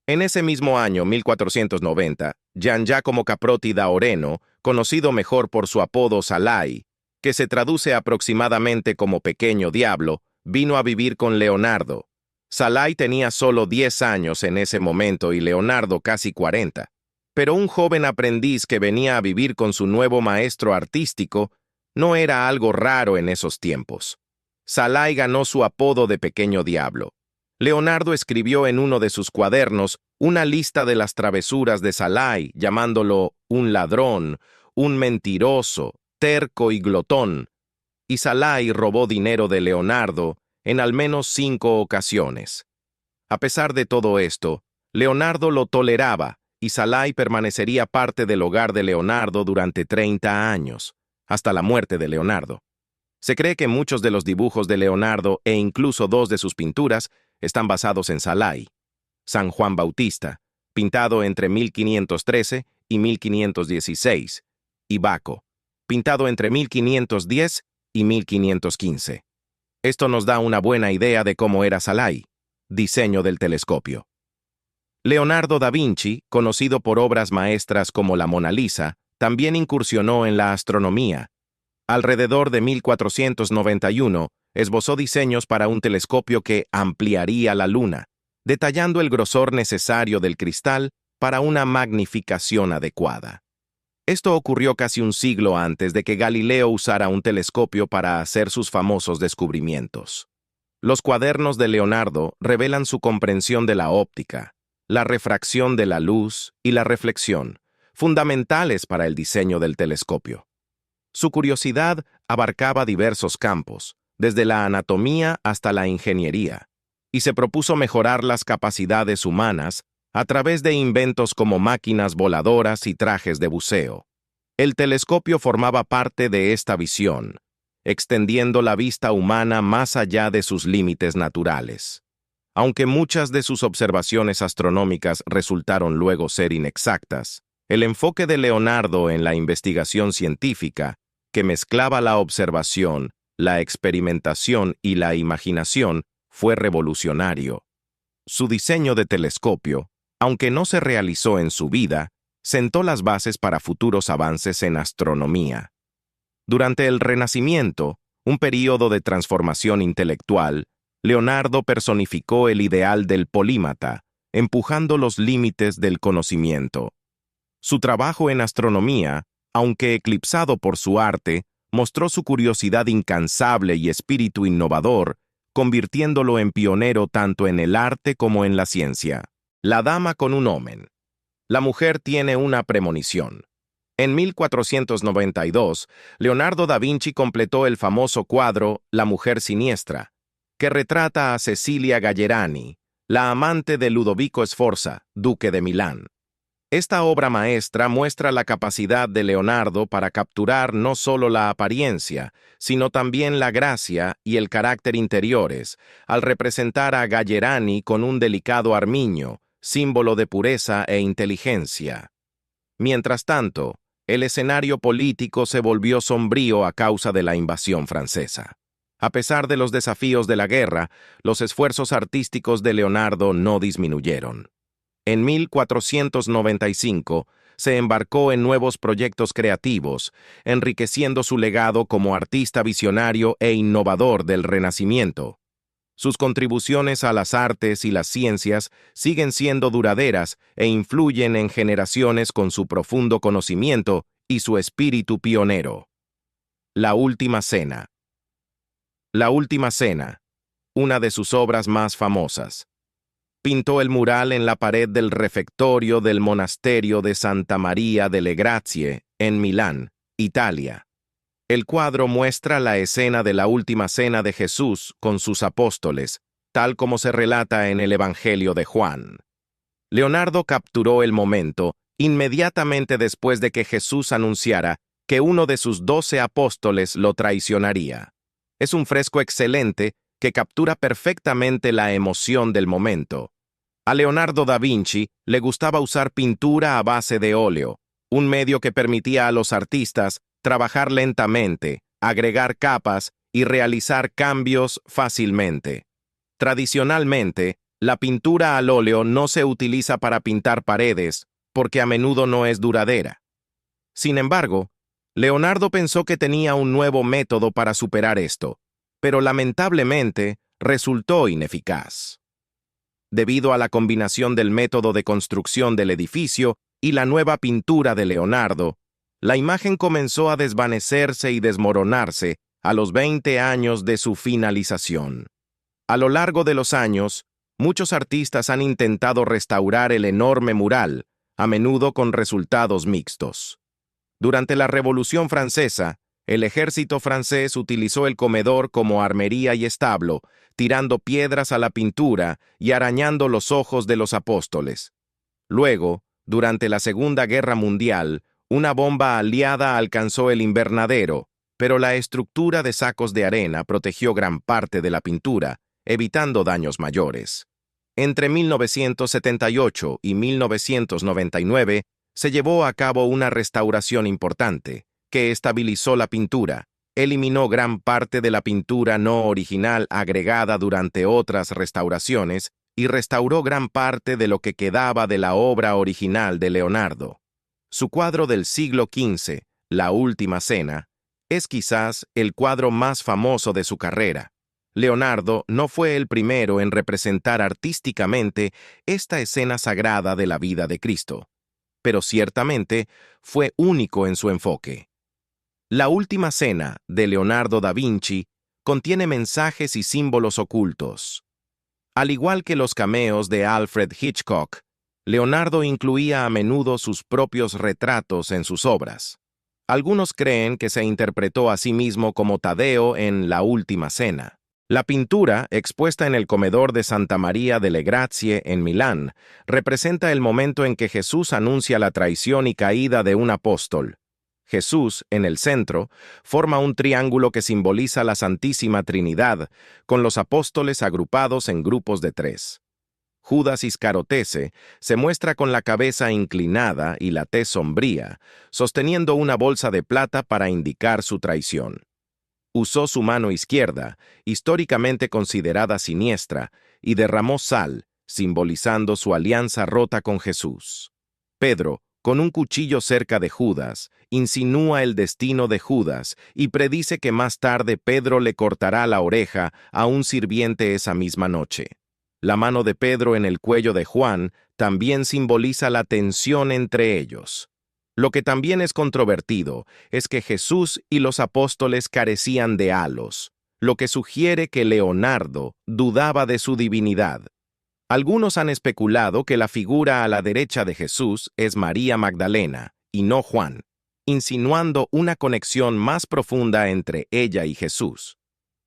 En ese mismo año, 1490, Gian Giacomo Caprotti da Oreno, conocido mejor por su apodo Salai, que se traduce aproximadamente como pequeño diablo, vino a vivir con Leonardo. Salai tenía solo 10 años en ese momento y Leonardo casi 40. Pero un joven aprendiz que venía a vivir con su nuevo maestro artístico no era algo raro en esos tiempos. Salai ganó su apodo de pequeño diablo. Leonardo escribió en uno de sus cuadernos una lista de las travesuras de Salai, llamándolo un ladrón, un mentiroso, terco y glotón, y Salai robó dinero de Leonardo en al menos 5 ocasiones. A pesar de todo esto, Leonardo lo toleraba y Salai permanecería parte del hogar de Leonardo durante 30 años, hasta la muerte de Leonardo. Se cree que muchos de los dibujos de Leonardo e incluso 2 de sus pinturas están basados en Salai. San Juan Bautista, pintado entre 1513 y 1516, y Baco, pintado entre 1510 y 1515. Esto nos da una buena idea de cómo era Salai, diseño del telescopio. Leonardo da Vinci, conocido por obras maestras como la Mona Lisa, también incursionó en la astronomía. Alrededor de 1491, esbozó diseños para un telescopio que ampliaría la luna, detallando el grosor necesario del cristal para una magnificación adecuada. Esto ocurrió casi un siglo antes de que Galileo usara un telescopio para hacer sus famosos descubrimientos. Los cuadernos de Leonardo revelan su comprensión de la óptica, la refracción de la luz y la reflexión, fundamentales para el diseño del telescopio. Su curiosidad abarcaba diversos campos, desde la anatomía hasta la ingeniería, y se propuso mejorar las capacidades humanas a través de inventos como máquinas voladoras y trajes de buceo. El telescopio formaba parte de esta visión, extendiendo la vista humana más allá de sus límites naturales. Aunque muchas de sus observaciones astronómicas resultaron luego ser inexactas, el enfoque de Leonardo en la investigación científica, que mezclaba la observación, la experimentación y la imaginación, fue revolucionario. Su diseño de telescopio, aunque no se realizó en su vida, sentó las bases para futuros avances en astronomía. Durante el Renacimiento, un período de transformación intelectual, Leonardo personificó el ideal del polímata, empujando los límites del conocimiento. Su trabajo en astronomía, aunque eclipsado por su arte, mostró su curiosidad incansable y espíritu innovador, convirtiéndolo en pionero tanto en el arte como en la ciencia. La dama con un omen. La mujer tiene una premonición. En 1492, Leonardo da Vinci completó el famoso cuadro La mujer siniestra, que retrata a Cecilia Gallerani, la amante de Ludovico Sforza, duque de Milán. Esta obra maestra muestra la capacidad de Leonardo para capturar no solo la apariencia, sino también la gracia y el carácter interiores, al representar a Gallerani con un delicado armiño, símbolo de pureza e inteligencia. Mientras tanto, el escenario político se volvió sombrío a causa de la invasión francesa. A pesar de los desafíos de la guerra, los esfuerzos artísticos de Leonardo no disminuyeron. En 1495 se embarcó en nuevos proyectos creativos, enriqueciendo su legado como artista visionario e innovador del Renacimiento. Sus contribuciones a las artes y las ciencias siguen siendo duraderas e influyen en generaciones con su profundo conocimiento y su espíritu pionero. La Última Cena. La Última Cena, una de sus obras más famosas. Pintó el mural en la pared del refectorio del monasterio de Santa María delle Grazie, en Milán, Italia. El cuadro muestra la escena de la última cena de Jesús con sus apóstoles, tal como se relata en el Evangelio de Juan. Leonardo capturó el momento inmediatamente después de que Jesús anunciara que uno de sus 12 apóstoles lo traicionaría. Es un fresco excelente que captura perfectamente la emoción del momento. A Leonardo da Vinci le gustaba usar pintura a base de óleo, un medio que permitía a los artistas trabajar lentamente, agregar capas y realizar cambios fácilmente. Tradicionalmente, la pintura al óleo no se utiliza para pintar paredes, porque a menudo no es duradera. Sin embargo, Leonardo pensó que tenía un nuevo método para superar esto, pero lamentablemente resultó ineficaz. Debido a la combinación del método de construcción del edificio y la nueva pintura de Leonardo, la imagen comenzó a desvanecerse y desmoronarse a los 20 años de su finalización. A lo largo de los años, muchos artistas han intentado restaurar el enorme mural, a menudo con resultados mixtos. Durante la Revolución Francesa, el ejército francés utilizó el comedor como armería y establo, tirando piedras a la pintura y arañando los ojos de los apóstoles. Luego, durante la Segunda Guerra Mundial, una bomba aliada alcanzó el invernadero, pero la estructura de sacos de arena protegió gran parte de la pintura, evitando daños mayores. Entre 1978 y 1999 se llevó a cabo una restauración importante, que estabilizó la pintura, eliminó gran parte de la pintura no original agregada durante otras restauraciones y restauró gran parte de lo que quedaba de la obra original de Leonardo. Su cuadro del siglo XV, La Última Cena, es quizás el cuadro más famoso de su carrera. Leonardo no fue el primero en representar artísticamente esta escena sagrada de la vida de Cristo, pero ciertamente fue único en su enfoque. La Última Cena, de Leonardo da Vinci, contiene mensajes y símbolos ocultos. Al igual que los cameos de Alfred Hitchcock, Leonardo incluía a menudo sus propios retratos en sus obras. Algunos creen que se interpretó a sí mismo como Tadeo en La Última Cena. La pintura, expuesta en el comedor de Santa María delle Grazie en Milán, representa el momento en que Jesús anuncia la traición y caída de un apóstol. Jesús, en el centro, forma un triángulo que simboliza la Santísima Trinidad, con los apóstoles agrupados en grupos de 3. Judas Iscarotese se muestra con la cabeza inclinada y la tez sombría, sosteniendo una bolsa de plata para indicar su traición. Usó su mano izquierda, históricamente considerada siniestra, y derramó sal, simbolizando su alianza rota con Jesús. Pedro, con un cuchillo cerca de Judas, insinúa el destino de Judas y predice que más tarde Pedro le cortará la oreja a un sirviente esa misma noche. La mano de Pedro en el cuello de Juan también simboliza la tensión entre ellos. Lo que también es controvertido es que Jesús y los apóstoles carecían de halos, lo que sugiere que Leonardo dudaba de su divinidad. Algunos han especulado que la figura a la derecha de Jesús es María Magdalena, y no Juan, insinuando una conexión más profunda entre ella y Jesús.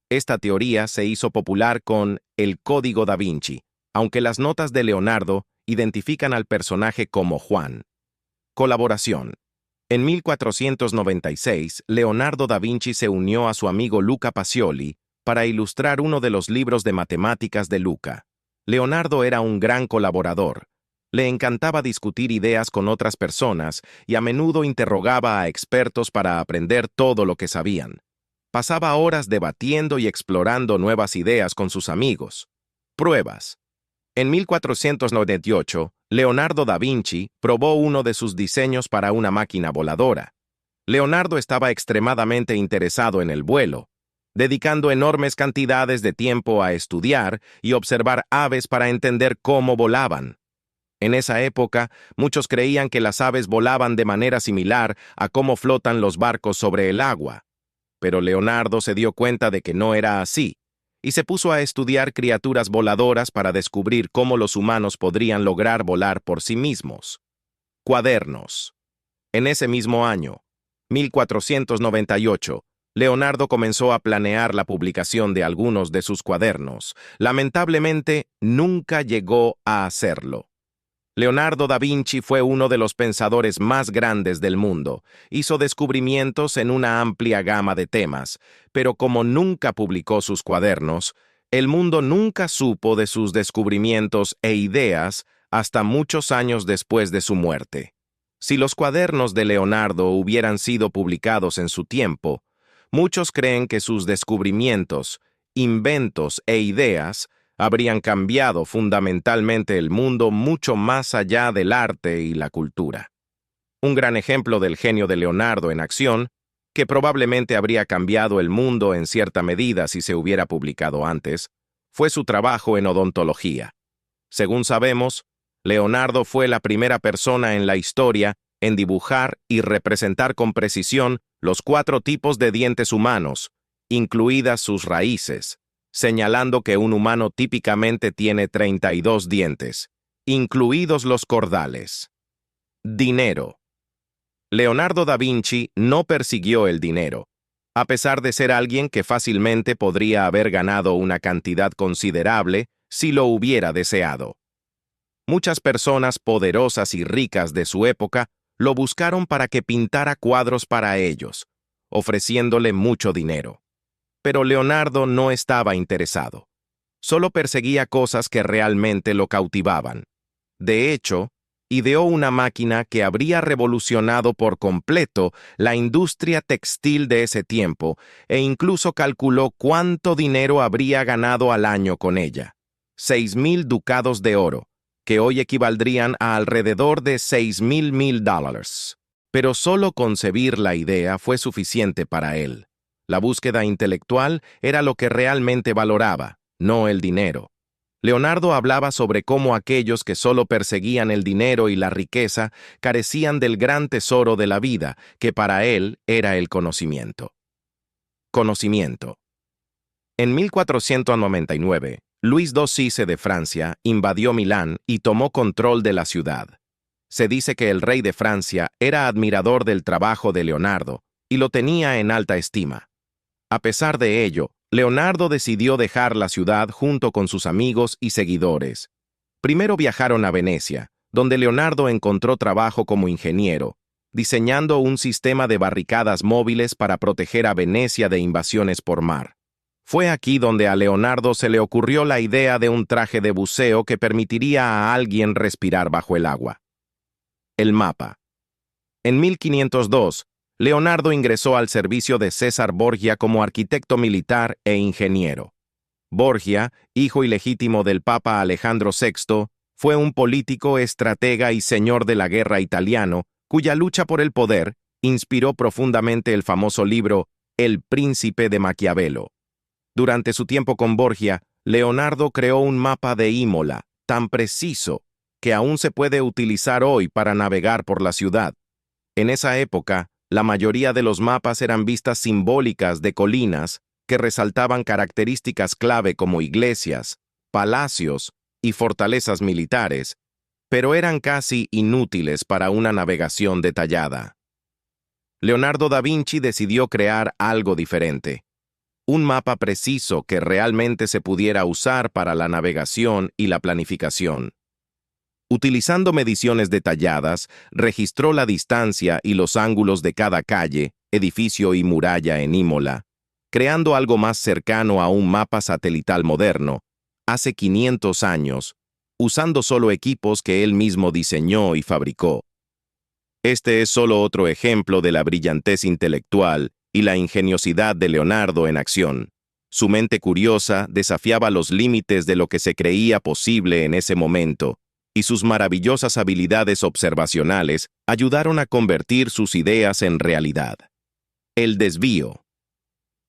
Esta teoría se hizo popular con el Código da Vinci, aunque las notas de Leonardo identifican al personaje como Juan. Colaboración. En 1496, Leonardo da Vinci se unió a su amigo Luca Pacioli para ilustrar uno de los libros de matemáticas de Luca. Leonardo era un gran colaborador. Le encantaba discutir ideas con otras personas y a menudo interrogaba a expertos para aprender todo lo que sabían. Pasaba horas debatiendo y explorando nuevas ideas con sus amigos. Pruebas. En 1498, Leonardo da Vinci probó uno de sus diseños para una máquina voladora. Leonardo estaba extremadamente interesado en el vuelo, dedicando enormes cantidades de tiempo a estudiar y observar aves para entender cómo volaban. En esa época, muchos creían que las aves volaban de manera similar a cómo flotan los barcos sobre el agua. Pero Leonardo se dio cuenta de que no era así, y se puso a estudiar criaturas voladoras para descubrir cómo los humanos podrían lograr volar por sí mismos. Cuadernos. En ese mismo año, 1498, Leonardo comenzó a planear la publicación de algunos de sus cuadernos. Lamentablemente, nunca llegó a hacerlo. Leonardo da Vinci fue uno de los pensadores más grandes del mundo. Hizo descubrimientos en una amplia gama de temas, pero como nunca publicó sus cuadernos, el mundo nunca supo de sus descubrimientos e ideas hasta muchos años después de su muerte. Si los cuadernos de Leonardo hubieran sido publicados en su tiempo, muchos creen que sus descubrimientos, inventos e ideas habrían cambiado fundamentalmente el mundo mucho más allá del arte y la cultura. Un gran ejemplo del genio de Leonardo en acción, que probablemente habría cambiado el mundo en cierta medida si se hubiera publicado antes, fue su trabajo en odontología. Según sabemos, Leonardo fue la primera persona en la historia en dibujar y representar con precisión los 4 tipos de dientes humanos, incluidas sus raíces, señalando que un humano típicamente tiene 32 dientes, incluidos los cordales. Dinero. Leonardo da Vinci no persiguió el dinero, a pesar de ser alguien que fácilmente podría haber ganado una cantidad considerable si lo hubiera deseado. Muchas personas poderosas y ricas de su época lo buscaron para que pintara cuadros para ellos, ofreciéndole mucho dinero. Pero Leonardo no estaba interesado. Solo perseguía cosas que realmente lo cautivaban. De hecho, ideó una máquina que habría revolucionado por completo la industria textil de ese tiempo e incluso calculó cuánto dinero habría ganado al año con ella. 6.000 ducados de oro, que hoy equivaldrían a alrededor de $6.000. Pero solo concebir la idea fue suficiente para él. La búsqueda intelectual era lo que realmente valoraba, no el dinero. Leonardo hablaba sobre cómo aquellos que solo perseguían el dinero y la riqueza carecían del gran tesoro de la vida, que para él era el conocimiento. Conocimiento. En 1499, Luis II de Francia invadió Milán y tomó control de la ciudad. Se dice que el rey de Francia era admirador del trabajo de Leonardo y lo tenía en alta estima. A pesar de ello, Leonardo decidió dejar la ciudad junto con sus amigos y seguidores. Primero viajaron a Venecia, donde Leonardo encontró trabajo como ingeniero, diseñando un sistema de barricadas móviles para proteger a Venecia de invasiones por mar. Fue aquí donde a Leonardo se le ocurrió la idea de un traje de buceo que permitiría a alguien respirar bajo el agua. El mapa. En 1502, Leonardo ingresó al servicio de César Borgia como arquitecto militar e ingeniero. Borgia, hijo ilegítimo del Papa Alejandro VI, fue un político, estratega y señor de la guerra italiano, cuya lucha por el poder inspiró profundamente el famoso libro El Príncipe de Maquiavelo. Durante su tiempo con Borgia, Leonardo creó un mapa de Imola, tan preciso que aún se puede utilizar hoy para navegar por la ciudad. En esa época, la mayoría de los mapas eran vistas simbólicas de colinas que resaltaban características clave como iglesias, palacios y fortalezas militares, pero eran casi inútiles para una navegación detallada. Leonardo da Vinci decidió crear algo diferente. Un mapa preciso que realmente se pudiera usar para la navegación y la planificación. Utilizando mediciones detalladas, registró la distancia y los ángulos de cada calle, edificio y muralla en Imola, creando algo más cercano a un mapa satelital moderno, hace 500 años, usando solo equipos que él mismo diseñó y fabricó. Este es solo otro ejemplo de la brillantez intelectual y la ingeniosidad de Leonardo en acción. Su mente curiosa desafiaba los límites de lo que se creía posible en ese momento, y sus maravillosas habilidades observacionales ayudaron a convertir sus ideas en realidad. El desvío.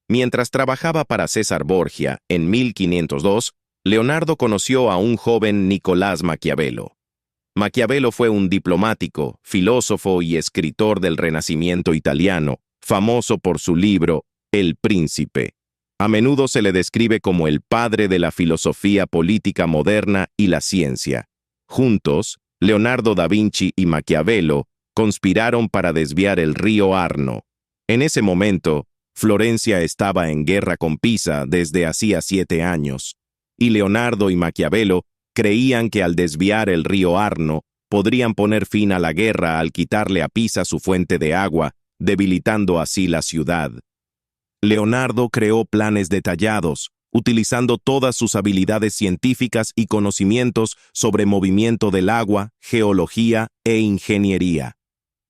Mientras trabajaba para César Borgia en 1502, Leonardo conoció a un joven Nicolás Maquiavelo. Maquiavelo fue un diplomático, filósofo y escritor del Renacimiento italiano, famoso por su libro El Príncipe. A menudo se le describe como el padre de la filosofía política moderna y la ciencia. Juntos, Leonardo da Vinci y Maquiavelo conspiraron para desviar el río Arno. En ese momento, Florencia estaba en guerra con Pisa desde hacía 7 años, y Leonardo y Maquiavelo creían que al desviar el río Arno podrían poner fin a la guerra al quitarle a Pisa su fuente de agua, debilitando así la ciudad. Leonardo creó planes detallados, utilizando todas sus habilidades científicas y conocimientos sobre movimiento del agua, geología e ingeniería.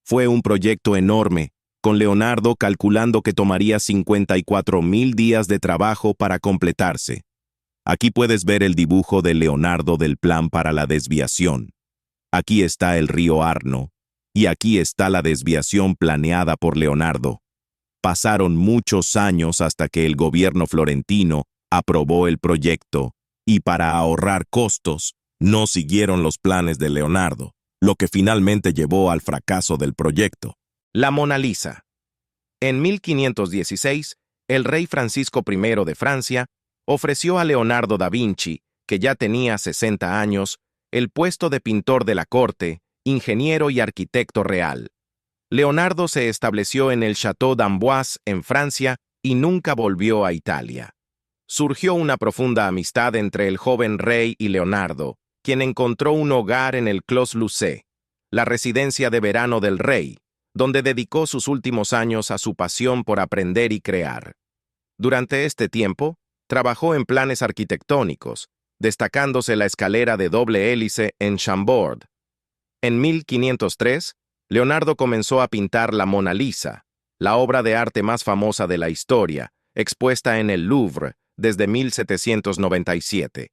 Fue un proyecto enorme, con Leonardo calculando que tomaría 54.000 días de trabajo para completarse. Aquí puedes ver el dibujo de Leonardo del plan para la desviación. Aquí está el río Arno, y aquí está la desviación planeada por Leonardo. Pasaron muchos años hasta que el gobierno florentino aprobó el proyecto, y para ahorrar costos, no siguieron los planes de Leonardo, lo que finalmente llevó al fracaso del proyecto. La Mona Lisa. En 1516, el rey Francisco I de Francia ofreció a Leonardo da Vinci, que ya tenía 60 años, el puesto de pintor de la corte, ingeniero y arquitecto real. Leonardo se estableció en el Château d'Amboise, en Francia, y nunca volvió a Italia. Surgió una profunda amistad entre el joven rey y Leonardo, quien encontró un hogar en el Clos Lucé, la residencia de verano del rey, donde dedicó sus últimos años a su pasión por aprender y crear. Durante este tiempo, trabajó en planes arquitectónicos, destacándose la escalera de doble hélice en Chambord. En 1503, Leonardo comenzó a pintar la Mona Lisa, la obra de arte más famosa de la historia, expuesta en el Louvre desde 1797.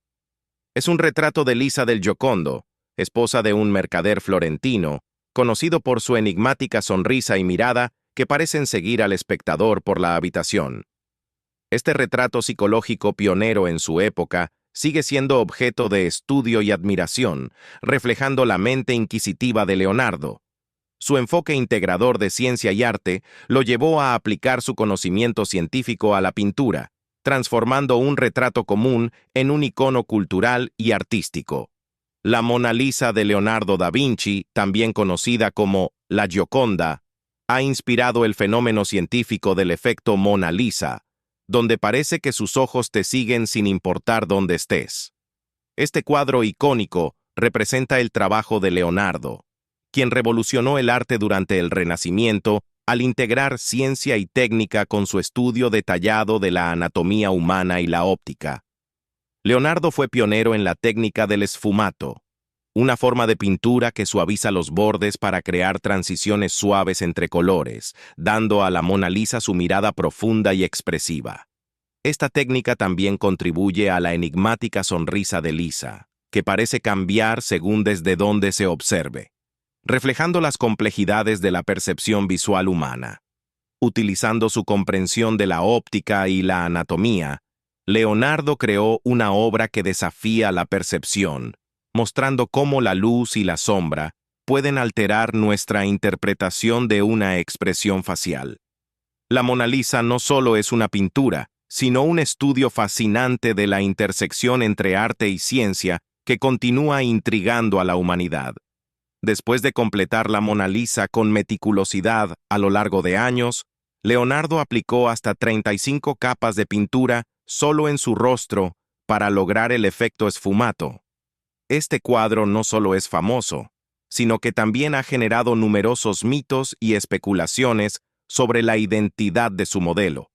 Es un retrato de Lisa del Giocondo, esposa de un mercader florentino, conocido por su enigmática sonrisa y mirada que parecen seguir al espectador por la habitación. Este retrato psicológico pionero en su época sigue siendo objeto de estudio y admiración, reflejando la mente inquisitiva de Leonardo. Su enfoque integrador de ciencia y arte lo llevó a aplicar su conocimiento científico a la pintura, transformando un retrato común en un icono cultural y artístico. La Mona Lisa de Leonardo da Vinci, también conocida como la Gioconda, ha inspirado el fenómeno científico del efecto Mona Lisa, donde parece que sus ojos te siguen sin importar dónde estés. Este cuadro icónico representa el trabajo de Leonardo, quien revolucionó el arte durante el Renacimiento al integrar ciencia y técnica con su estudio detallado de la anatomía humana y la óptica. Leonardo fue pionero en la técnica del sfumato, una forma de pintura que suaviza los bordes para crear transiciones suaves entre colores, dando a la Mona Lisa su mirada profunda y expresiva. Esta técnica también contribuye a la enigmática sonrisa de Lisa, que parece cambiar según desde dónde se observe, reflejando las complejidades de la percepción visual humana. Utilizando su comprensión de la óptica y la anatomía, Leonardo creó una obra que desafía la percepción, mostrando cómo la luz y la sombra pueden alterar nuestra interpretación de una expresión facial. La Mona Lisa no solo es una pintura, sino un estudio fascinante de la intersección entre arte y ciencia que continúa intrigando a la humanidad. Después de completar la Mona Lisa con meticulosidad a lo largo de años, Leonardo aplicó hasta 35 capas de pintura solo en su rostro para lograr el efecto sfumato. Este cuadro no solo es famoso, sino que también ha generado numerosos mitos y especulaciones sobre la identidad de su modelo.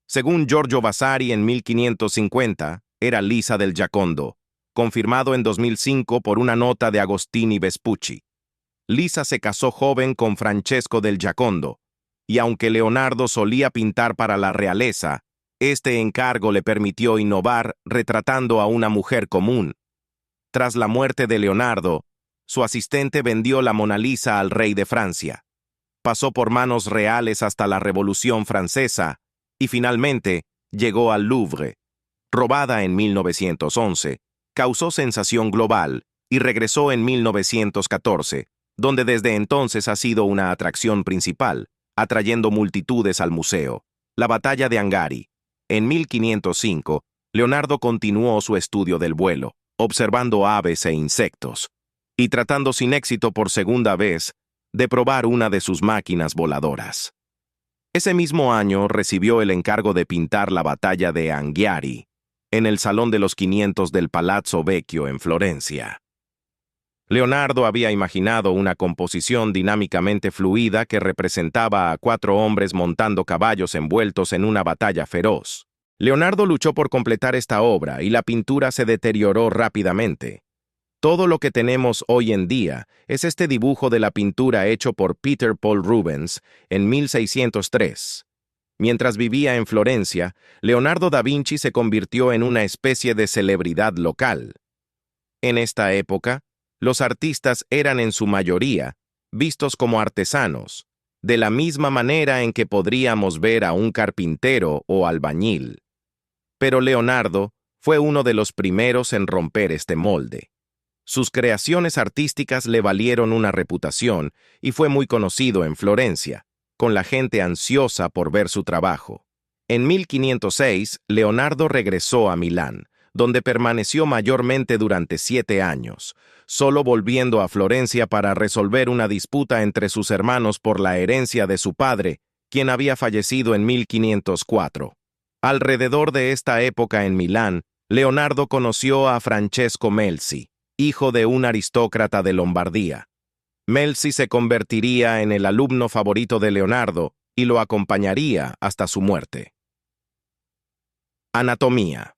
Según Giorgio Vasari en 1550, era Lisa del Giocondo, confirmado en 2005 por una nota de Agostini Vespucci. Lisa se casó joven con Francesco del Giocondo, y aunque Leonardo solía pintar para la realeza, este encargo le permitió innovar retratando a una mujer común. Tras la muerte de Leonardo, su asistente vendió la Mona Lisa al rey de Francia. Pasó por manos reales hasta la Revolución Francesa y finalmente llegó al Louvre. Robada en 1911, causó sensación global y regresó en 1914, donde desde entonces ha sido una atracción principal, atrayendo multitudes al museo. La Batalla de Angari. En 1505, Leonardo continuó su estudio del vuelo, observando aves e insectos, y tratando sin éxito por segunda vez de probar una de sus máquinas voladoras. Ese mismo año recibió el encargo de pintar la Batalla de Anghiari, en el Salón de los 500 del Palazzo Vecchio en Florencia. Leonardo había imaginado una composición dinámicamente fluida que representaba a 4 hombres montando caballos envueltos en una batalla feroz. Leonardo luchó por completar esta obra y la pintura se deterioró rápidamente. Todo lo que tenemos hoy en día es este dibujo de la pintura hecho por Peter Paul Rubens en 1603. Mientras vivía en Florencia, Leonardo da Vinci se convirtió en una especie de celebridad local. En esta época, los artistas eran en su mayoría vistos como artesanos, de la misma manera en que podríamos ver a un carpintero o albañil. Pero Leonardo fue uno de los primeros en romper este molde. Sus creaciones artísticas le valieron una reputación y fue muy conocido en Florencia, con la gente ansiosa por ver su trabajo. En 1506, Leonardo regresó a Milán, donde permaneció mayormente durante 7 años, solo volviendo a Florencia para resolver una disputa entre sus hermanos por la herencia de su padre, quien había fallecido en 1504. Alrededor de esta época en Milán, Leonardo conoció a Francesco Melzi, hijo de un aristócrata de Lombardía. Melzi se convertiría en el alumno favorito de Leonardo y lo acompañaría hasta su muerte. Anatomía.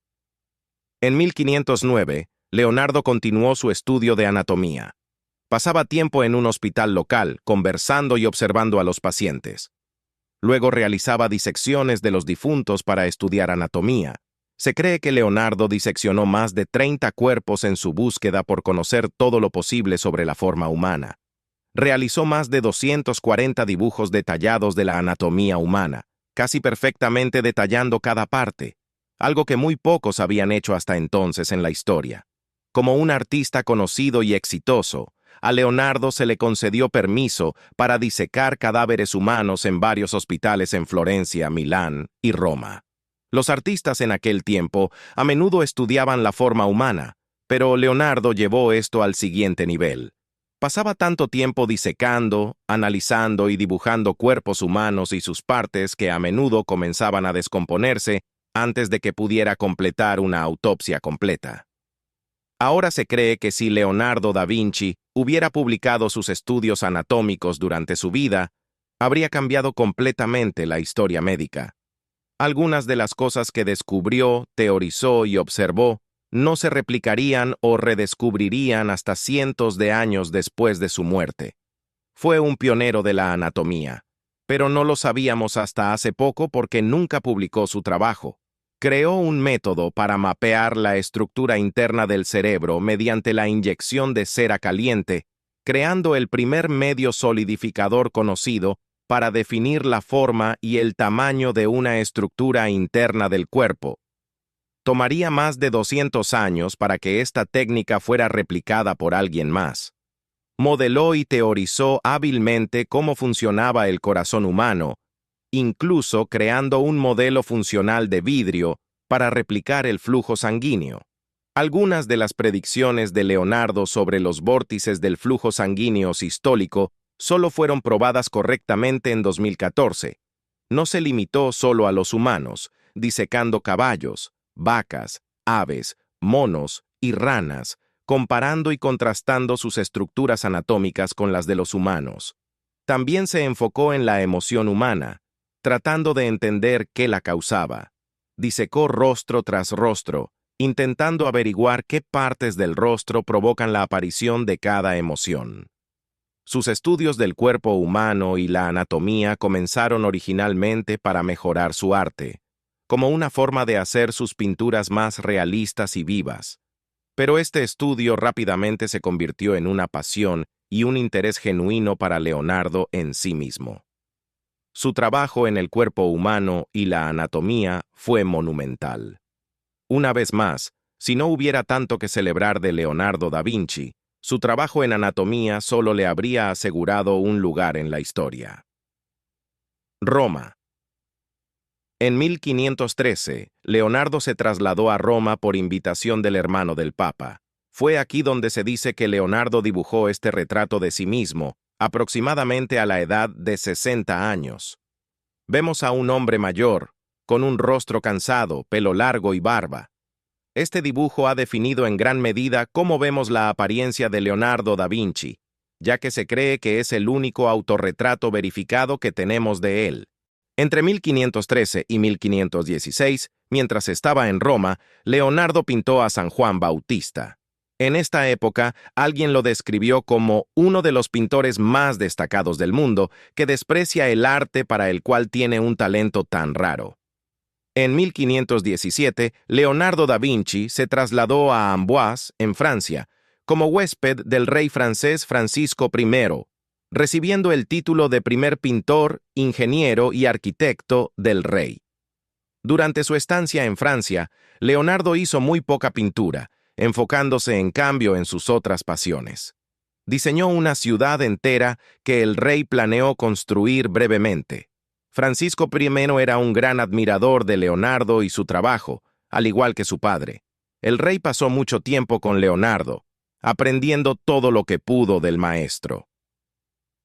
En 1509, Leonardo continuó su estudio de anatomía. Pasaba tiempo en un hospital local, conversando y observando a los pacientes. Luego realizaba disecciones de los difuntos para estudiar anatomía. Se cree que Leonardo diseccionó más de 30 cuerpos en su búsqueda por conocer todo lo posible sobre la forma humana. Realizó más de 240 dibujos detallados de la anatomía humana, casi perfectamente detallando cada parte, algo que muy pocos habían hecho hasta entonces en la historia. Como un artista conocido y exitoso, a Leonardo se le concedió permiso para disecar cadáveres humanos en varios hospitales en Florencia, Milán y Roma. Los artistas en aquel tiempo a menudo estudiaban la forma humana, pero Leonardo llevó esto al siguiente nivel. Pasaba tanto tiempo disecando, analizando y dibujando cuerpos humanos y sus partes que a menudo comenzaban a descomponerse antes de que pudiera completar una autopsia completa. Ahora se cree que si Leonardo da Vinci hubiera publicado sus estudios anatómicos durante su vida, habría cambiado completamente la historia médica. Algunas de las cosas que descubrió, teorizó y observó no se replicarían o redescubrirían hasta cientos de años después de su muerte. Fue un pionero de la anatomía, pero no lo sabíamos hasta hace poco porque nunca publicó su trabajo. Creó un método para mapear la estructura interna del cerebro mediante la inyección de cera caliente, creando el primer medio solidificador conocido para definir la forma y el tamaño de una estructura interna del cuerpo. Tomaría más de 200 años para que esta técnica fuera replicada por alguien más. Modeló y teorizó hábilmente cómo funcionaba el corazón humano, incluso creando un modelo funcional de vidrio para replicar el flujo sanguíneo. Algunas de las predicciones de Leonardo sobre los vórtices del flujo sanguíneo sistólico solo fueron probadas correctamente en 2014. No se limitó solo a los humanos, disecando caballos, vacas, aves, monos y ranas, comparando y contrastando sus estructuras anatómicas con las de los humanos. También se enfocó en la emoción humana, tratando de entender qué la causaba. Disecó rostro tras rostro, intentando averiguar qué partes del rostro provocan la aparición de cada emoción. Sus estudios del cuerpo humano y la anatomía comenzaron originalmente para mejorar su arte, como una forma de hacer sus pinturas más realistas y vivas. Pero este estudio rápidamente se convirtió en una pasión y un interés genuino para Leonardo en sí mismo. Su trabajo en el cuerpo humano y la anatomía fue monumental. Una vez más, si no hubiera tanto que celebrar de Leonardo da Vinci, su trabajo en anatomía solo le habría asegurado un lugar en la historia. Roma. En 1513, Leonardo se trasladó a Roma por invitación del hermano del Papa. Fue aquí donde se dice que Leonardo dibujó este retrato de sí mismo, aproximadamente a la edad de 60 años. Vemos a un hombre mayor, con un rostro cansado, pelo largo y barba. Este dibujo ha definido en gran medida cómo vemos la apariencia de Leonardo da Vinci, ya que se cree que es el único autorretrato verificado que tenemos de él. Entre 1513 y 1516, mientras estaba en Roma, Leonardo pintó a San Juan Bautista. En esta época, alguien lo describió como uno de los pintores más destacados del mundo, que desprecia el arte para el cual tiene un talento tan raro. En 1517, Leonardo da Vinci se trasladó a Amboise, en Francia, como huésped del rey francés Francisco I, recibiendo el título de primer pintor, ingeniero y arquitecto del rey. Durante su estancia en Francia, Leonardo hizo muy poca pintura, enfocándose en cambio en sus otras pasiones. Diseñó una ciudad entera que el rey planeó construir brevemente. Francisco I era un gran admirador de Leonardo y su trabajo, al igual que su padre. El rey pasó mucho tiempo con Leonardo, aprendiendo todo lo que pudo del maestro.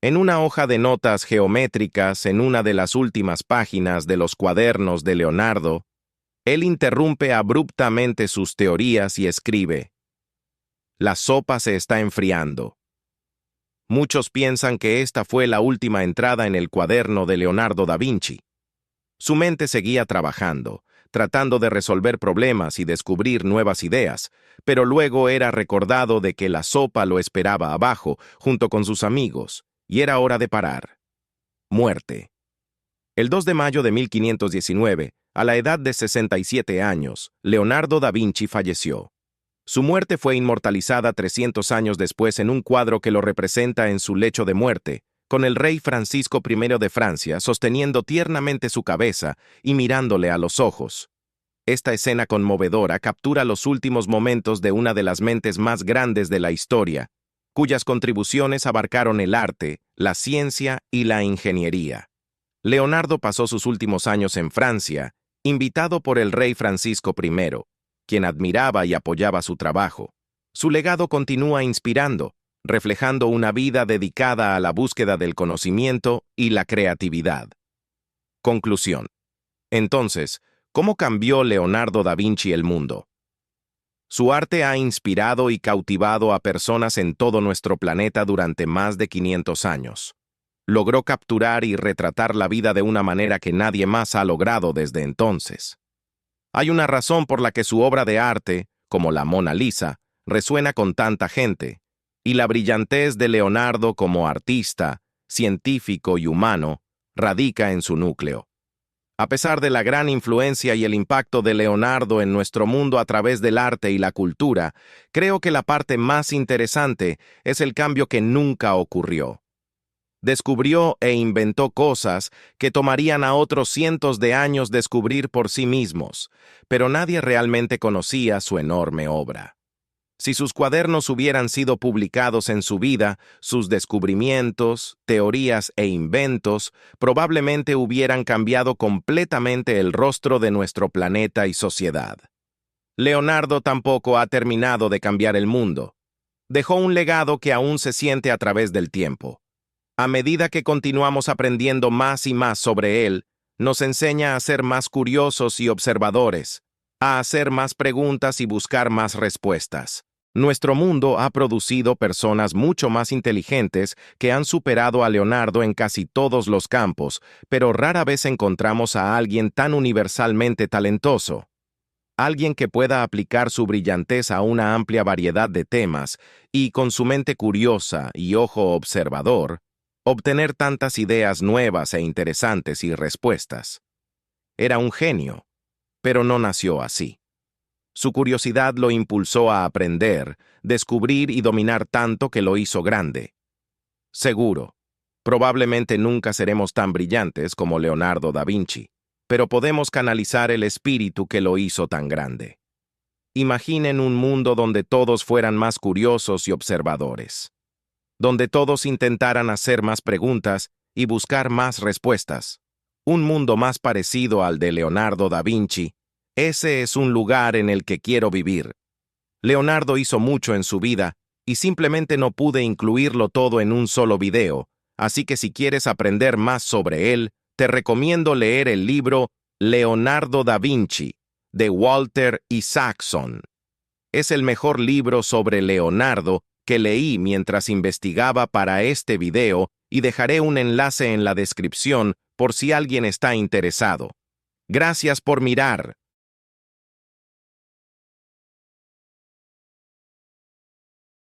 En una hoja de notas geométricas en una de las últimas páginas de los cuadernos de Leonardo, él interrumpe abruptamente sus teorías y escribe: «La sopa se está enfriando». Muchos piensan que esta fue la última entrada en el cuaderno de Leonardo da Vinci. Su mente seguía trabajando, tratando de resolver problemas y descubrir nuevas ideas, pero luego era recordado de que la sopa lo esperaba abajo, junto con sus amigos, y era hora de parar. Muerte. El 2 de mayo de 1519, a la edad de 67 años, Leonardo da Vinci falleció. Su muerte fue inmortalizada 300 años después en un cuadro que lo representa en su lecho de muerte, con el rey Francisco I de Francia sosteniendo tiernamente su cabeza y mirándole a los ojos. Esta escena conmovedora captura los últimos momentos de una de las mentes más grandes de la historia, cuyas contribuciones abarcaron el arte, la ciencia y la ingeniería. Leonardo pasó sus últimos años en Francia Invitado por el rey Francisco I, quien admiraba y apoyaba su trabajo, su legado continúa inspirando, reflejando una vida dedicada a la búsqueda del conocimiento y la creatividad. Conclusión. Entonces, ¿cómo cambió Leonardo da Vinci el mundo? Su arte ha inspirado y cautivado a personas en todo nuestro planeta durante más de 500 años. Logró capturar y retratar la vida de una manera que nadie más ha logrado desde entonces. Hay una razón por la que su obra de arte, como la Mona Lisa, resuena con tanta gente, y la brillantez de Leonardo como artista, científico y humano, radica en su núcleo. A pesar de la gran influencia y el impacto de Leonardo en nuestro mundo a través del arte y la cultura, creo que la parte más interesante es el cambio que nunca ocurrió. Descubrió e inventó cosas que tomarían a otros cientos de años descubrir por sí mismos, pero nadie realmente conocía su enorme obra. Si sus cuadernos hubieran sido publicados en su vida, sus descubrimientos, teorías e inventos probablemente hubieran cambiado completamente el rostro de nuestro planeta y sociedad. Leonardo tampoco ha terminado de cambiar el mundo. Dejó un legado que aún se siente a través del tiempo. A medida que continuamos aprendiendo más y más sobre él, nos enseña a ser más curiosos y observadores, a hacer más preguntas y buscar más respuestas. Nuestro mundo ha producido personas mucho más inteligentes que han superado a Leonardo en casi todos los campos, pero rara vez encontramos a alguien tan universalmente talentoso. Alguien que pueda aplicar su brillantez a una amplia variedad de temas y, con su mente curiosa y ojo observador, obtener tantas ideas nuevas e interesantes y respuestas. Era un genio, pero no nació así. Su curiosidad lo impulsó a aprender, descubrir y dominar tanto que lo hizo grande. Seguro, probablemente nunca seremos tan brillantes como Leonardo da Vinci, pero podemos canalizar el espíritu que lo hizo tan grande. Imaginen un mundo donde todos fueran más curiosos y observadores, donde todos intentaran hacer más preguntas y buscar más respuestas. Un mundo más parecido al de Leonardo da Vinci. Ese es un lugar en el que quiero vivir. Leonardo hizo mucho en su vida y simplemente no pude incluirlo todo en un solo video, así que si quieres aprender más sobre él, te recomiendo leer el libro Leonardo da Vinci, de Walter Isaacson. Es el mejor libro sobre Leonardo que leí mientras investigaba para este video y dejaré un enlace en la descripción por si alguien está interesado. Gracias por mirar.